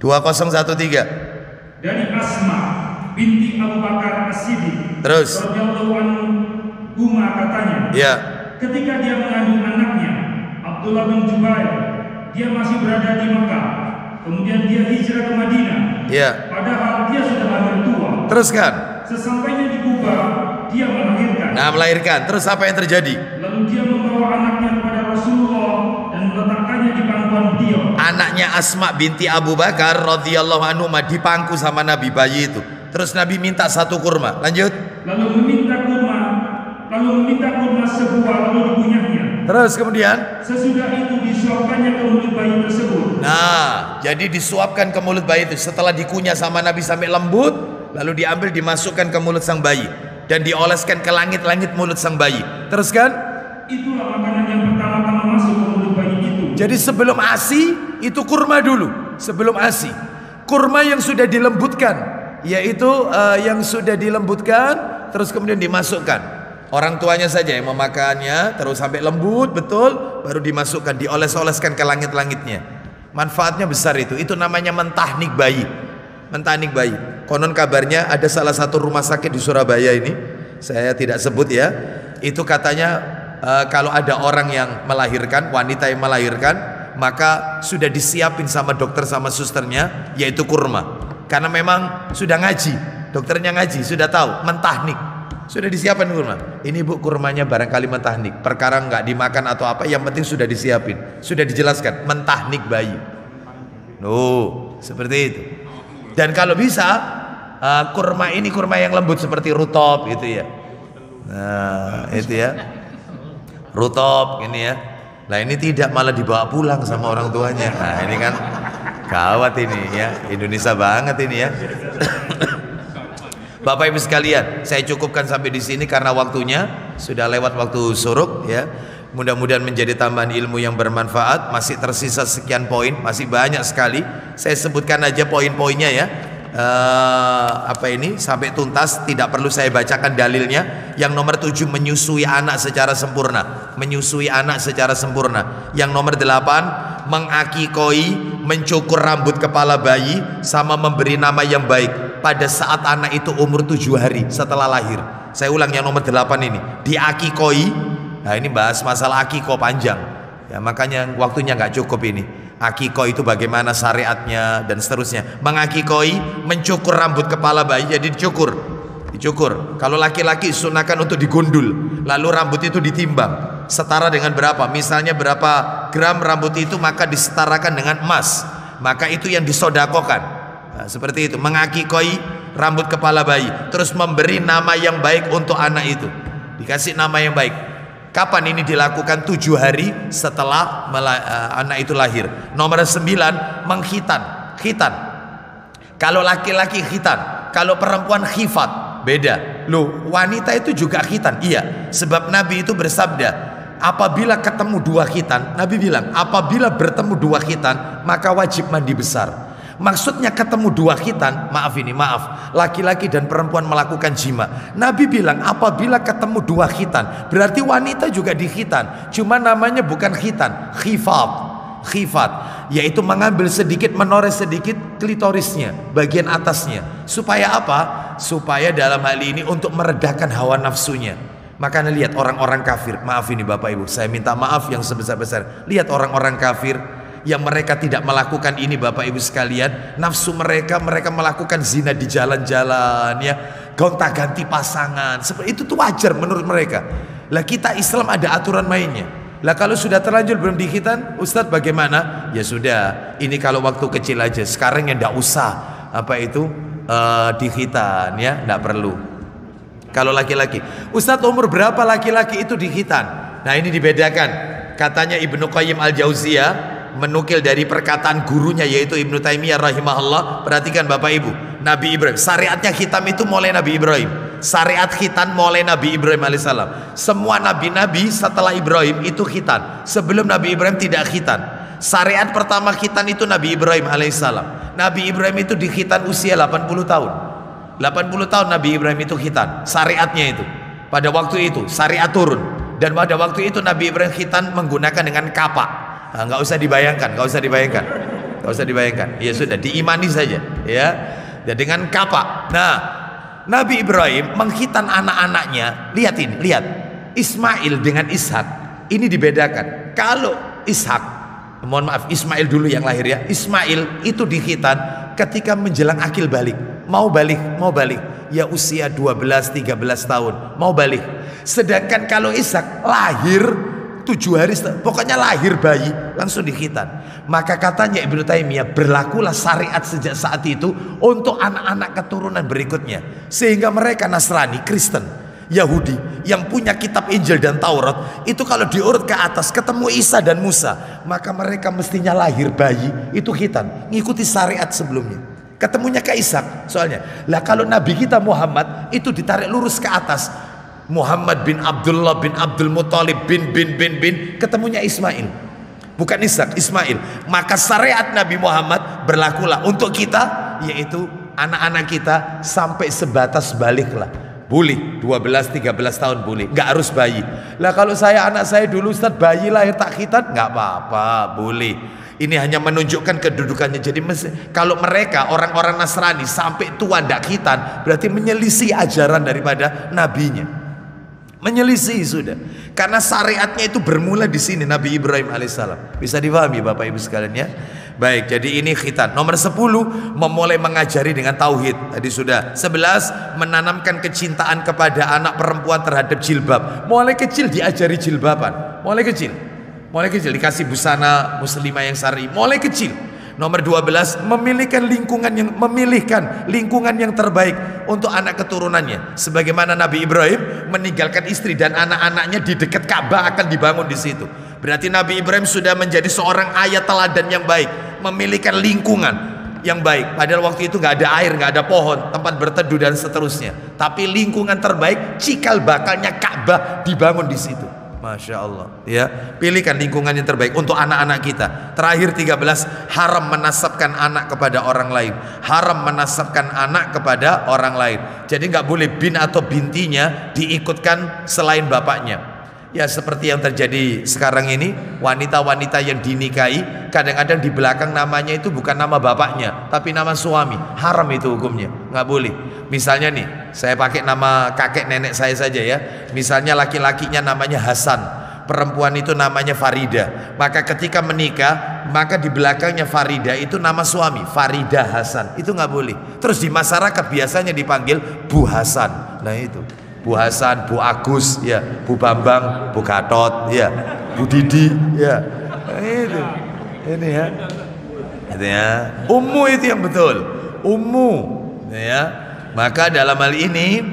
2013. Dari Asma binti Abu Bakar As-Siddiq. Terus. Radhiyallahu anhu katanya. Ya. Ketika dia mengandung anaknya Abdullah bin Jubair, dia masih berada di Mekah. Kemudian dia hijrah ke Madinah. Ya. Padahal dia sudah hampir tua. Teruskan. Sesampainya di Kuba, dia melahirkan. Nah, melahirkan. Terus apa yang terjadi? Lalu dia membawa anaknya kepada Rasulullah dan meletakkannya di pangkuan beliau. Anaknya Asma binti Abu Bakar radhiyallahu anhu dipangku sama Nabi, bayi itu. Terus Nabi minta 1 kurma. Lanjut. Lalu meminta kurma sebuah, lalu dikunyahnya. Terus kemudian? Sesudah itu disuapkannya ke mulut bayi tersebut. Nah, jadi disuapkan ke mulut bayi itu. Setelah dikunyah sama Nabi sampai lembut, lalu diambil dimasukkan ke mulut sang bayi dan dioleskan ke langit-langit mulut sang bayi. Teruskan? Itulah makanan yang pertama-tama masuk ke mulut bayi itu. Jadi sebelum ASI itu kurma dulu. Sebelum ASI, kurma yang sudah dilembutkan, yaitu yang sudah dilembutkan terus kemudian dimasukkan. Orang tuanya saja yang memakannya terus sampai lembut betul, baru dimasukkan, dioles-oleskan ke langit-langitnya. Manfaatnya besar itu. Itu namanya mentahnik bayi. Mentahnik bayi. Konon kabarnya ada salah satu rumah sakit di Surabaya ini, saya tidak sebut ya. Itu katanya kalau ada orang yang melahirkan, wanita yang melahirkan, maka sudah disiapin sama dokter sama susternya, yaitu kurma. Karena memang sudah ngaji, dokternya ngaji, sudah tahu mentahnik. Sudah disiapin kurma. Ini bu, kurmanya barangkali mentahnik, perkara nggak dimakan atau apa, yang penting sudah disiapin, sudah dijelaskan mentahnik bayi. Seperti itu. Dan kalau bisa kurma ini kurma yang lembut seperti rutop gitu ya. Nah itu ya, rutop ini ya. Nah ini tidak, malah dibawa pulang sama orang tuanya. Nah ini kan gawat ini ya, Indonesia banget ini ya. Bapak Ibu sekalian, saya cukupkan sampai di sini karena waktunya sudah lewat waktu suruk ya. Mudah-mudahan menjadi tambahan ilmu yang bermanfaat. Masih tersisa sekian poin, masih banyak sekali. Saya sebutkan aja poin-poinnya ya. Sampai tuntas, tidak perlu saya bacakan dalilnya. Yang nomor 7, menyusui anak secara sempurna. Menyusui anak secara sempurna. Yang nomor 8, mengakikoi, mencukur rambut kepala bayi, sama memberi nama yang baik pada saat anak itu umur 7 hari setelah lahir. Saya ulang yang nomor 8 ini, diakikoi. Nah ini bahas masalah akiko panjang ya, makanya waktunya nggak cukup ini. Akiko itu bagaimana syariatnya dan seterusnya. Mengakikoi, mencukur rambut kepala bayi, jadi dicukur. Kalau laki-laki sunahkan untuk digundul, lalu rambut itu ditimbang setara dengan berapa, misalnya berapa gram rambut itu, maka disetarakan dengan emas, maka itu yang disodakokan. Nah, seperti itu, mengakikoi rambut kepala bayi, terus memberi nama yang baik untuk anak itu, dikasih nama yang baik. Kapan ini dilakukan? 7 hari setelah anak itu lahir. Nomor 9, mengkhitan. Khitan. Kalau laki-laki khitan, kalau perempuan khifat, beda. Loh, wanita itu juga khitan? Iya, sebab Nabi itu bersabda, apabila ketemu 2 khitan, Nabi bilang, apabila bertemu 2 khitan, maka wajib mandi besar. Maksudnya ketemu 2 khitan, maaf, laki-laki dan perempuan melakukan jima. Nabi bilang apabila ketemu 2 khitan, berarti wanita juga dikhitan, cuma namanya bukan khitan, khifat, yaitu mengambil sedikit, menores sedikit klitorisnya, bagian atasnya. Supaya apa? Supaya dalam hal ini untuk meredakan hawa nafsunya. Makanya lihat orang-orang kafir, maaf ini Bapak Ibu, saya minta maaf yang sebesar-besar. Lihat orang-orang kafir yang mereka tidak melakukan ini Bapak Ibu sekalian, nafsu mereka melakukan zina di jalan-jalan ya, gonta-ganti pasangan, seperti itu tuh wajar menurut mereka. Lah kita Islam ada aturan mainnya. Lah kalau sudah terlanjur belum dikhitan, Ustadz bagaimana? Ya sudah, ini kalau waktu kecil aja, sekarang ya ndak usah dikhitan ya, ndak perlu. Kalau laki-laki, Ustadz umur berapa laki-laki itu dikhitan? Nah ini dibedakan. Katanya Ibnu Qayyim Al-Jauziyah menukil dari perkataan gurunya yaitu Ibnu Taimiyah rahimahullah. Perhatikan Bapak Ibu, Nabi Ibrahim, syariatnya khitam itu mulai Nabi Ibrahim. Syariat khitan mulai Nabi Ibrahim alaihissalam. Semua nabi-nabi setelah Ibrahim itu khitan. Sebelum Nabi Ibrahim tidak khitan. Syariat pertama khitan itu Nabi Ibrahim alaihissalam. Nabi Ibrahim itu dikhitan usia 80 tahun. 80 tahun Nabi Ibrahim itu khitan. Syariatnya itu pada waktu itu syariat turun. Dan pada waktu itu Nabi Ibrahim khitan menggunakan dengan kapak. Nah, nggak usah dibayangkan. Ya sudah, diimani saja ya. Dan dengan kapak. Nah, Nabi Ibrahim mengkhitan anak-anaknya. Lihat Ismail dengan Ishak. Ini dibedakan. Kalau Ishak mohon maaf, Ismail dulu yang lahir ya. Ismail itu dikhitan ketika menjelang akil balik, mau balik ya usia 12-13 tahun, mau balik. Sedangkan kalau Ishak lahir 7 hari, pokoknya lahir bayi langsung dikhitan. Maka katanya Ibnu Taimiyah, berlakulah syariat sejak saat itu untuk anak-anak keturunan berikutnya, sehingga mereka Nasrani, Kristen, Yahudi yang punya kitab Injil dan Taurat itu kalau diurut ke atas ketemu Isa dan Musa, maka mereka mestinya lahir bayi itu khitan, ngikuti syariat sebelumnya. Ketemunya ke Ishak soalnya. Lah kalau Nabi kita Muhammad itu ditarik lurus ke atas, Muhammad bin Abdullah bin Abdul Muthalib bin ketemunya Ismail, bukan Ishak, Ismail. Maka syariat Nabi Muhammad berlakulah untuk kita, yaitu anak-anak kita sampai sebatas baliklah. Boleh 12-13 tahun boleh, nggak harus bayi. Lah kalau anak saya dulu Ustaz bayi lahir tak khitan, nggak apa-apa, boleh. Ini hanya menunjukkan kedudukannya. Jadi kalau mereka orang-orang Nasrani sampai tua ndak khitan, berarti menyelisih ajaran daripada nabinya. Menyelisih sudah. Karena syariatnya itu bermula di sini, Nabi Ibrahim alaihissalam. Bisa dipahami Bapak Ibu sekalian ya? Baik, jadi ini khitan. Nomor 10, memulai mengajari dengan tauhid. Tadi sudah. 11, menanamkan kecintaan kepada anak perempuan terhadap jilbab. Mulai kecil diajari jilbaban. Mulai kecil dikasih busana muslimah yang syar'i. Mulai kecil. Nomor 12, memilihkan lingkungan yang terbaik untuk anak keturunannya. Sebagaimana Nabi Ibrahim meninggalkan istri dan anak-anaknya di dekat Ka'bah akan dibangun di situ. Berarti Nabi Ibrahim sudah menjadi seorang ayat teladan yang baik, memilihkan lingkungan yang baik. Padahal waktu itu nggak ada air, nggak ada pohon, tempat berteduh dan seterusnya. Tapi lingkungan terbaik, cikal bakalnya Ka'bah dibangun di situ. Masya Allah ya, pilihkan lingkungan yang terbaik untuk anak-anak kita. Terakhir 13, haram menasabkan anak kepada orang lain. Haram menasabkan anak kepada orang lain. Jadi nggak boleh bin atau bintinya diikutkan selain bapaknya. Ya seperti yang terjadi sekarang ini, wanita-wanita yang dinikahi kadang-kadang di belakang namanya itu bukan nama bapaknya tapi nama suami. Haram itu hukumnya, nggak boleh. Misalnya nih, saya pakai nama kakek nenek saya saja ya. Misalnya laki-lakinya namanya Hasan, perempuan itu namanya Farida. Maka ketika menikah, maka di belakangnya Farida itu nama suami, Farida Hasan. Itu nggak boleh. Terus di masyarakat biasanya dipanggil Bu Hasan. Nah itu Bu Hasan, Bu Agus, ya, Bu Bambang, Bu Gatot, ya, Bu Didi, ya, nah, itu, ini ya, itu ya, ummu itu yang betul, ummu, ya. Maka dalam hal ini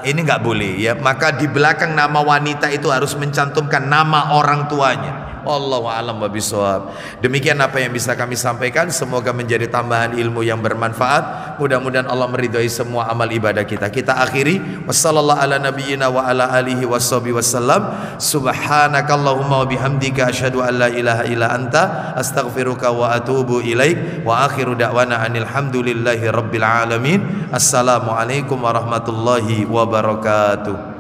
nggak boleh, ya. Maka di belakang nama wanita itu harus mencantumkan nama orang tuanya. Wallahu a'lam bishawab. Demikian apa yang bisa kami sampaikan. Semoga menjadi tambahan ilmu yang bermanfaat. Mudah-mudahan Allah meridhai semua amal ibadah kita. Kita akhiri. Wassallallahu ala nabiyyina wa ala alihi washabihi wasallam. Subhanakallahumma wa bihamdika asyhadu an la ilaha illa anta astaghfiruka wa atubu ilaik. Wa akhiru da'wana anil hamdulillahi rabbil alamin. Assalamualaikum warahmatullahi wabarakatuh.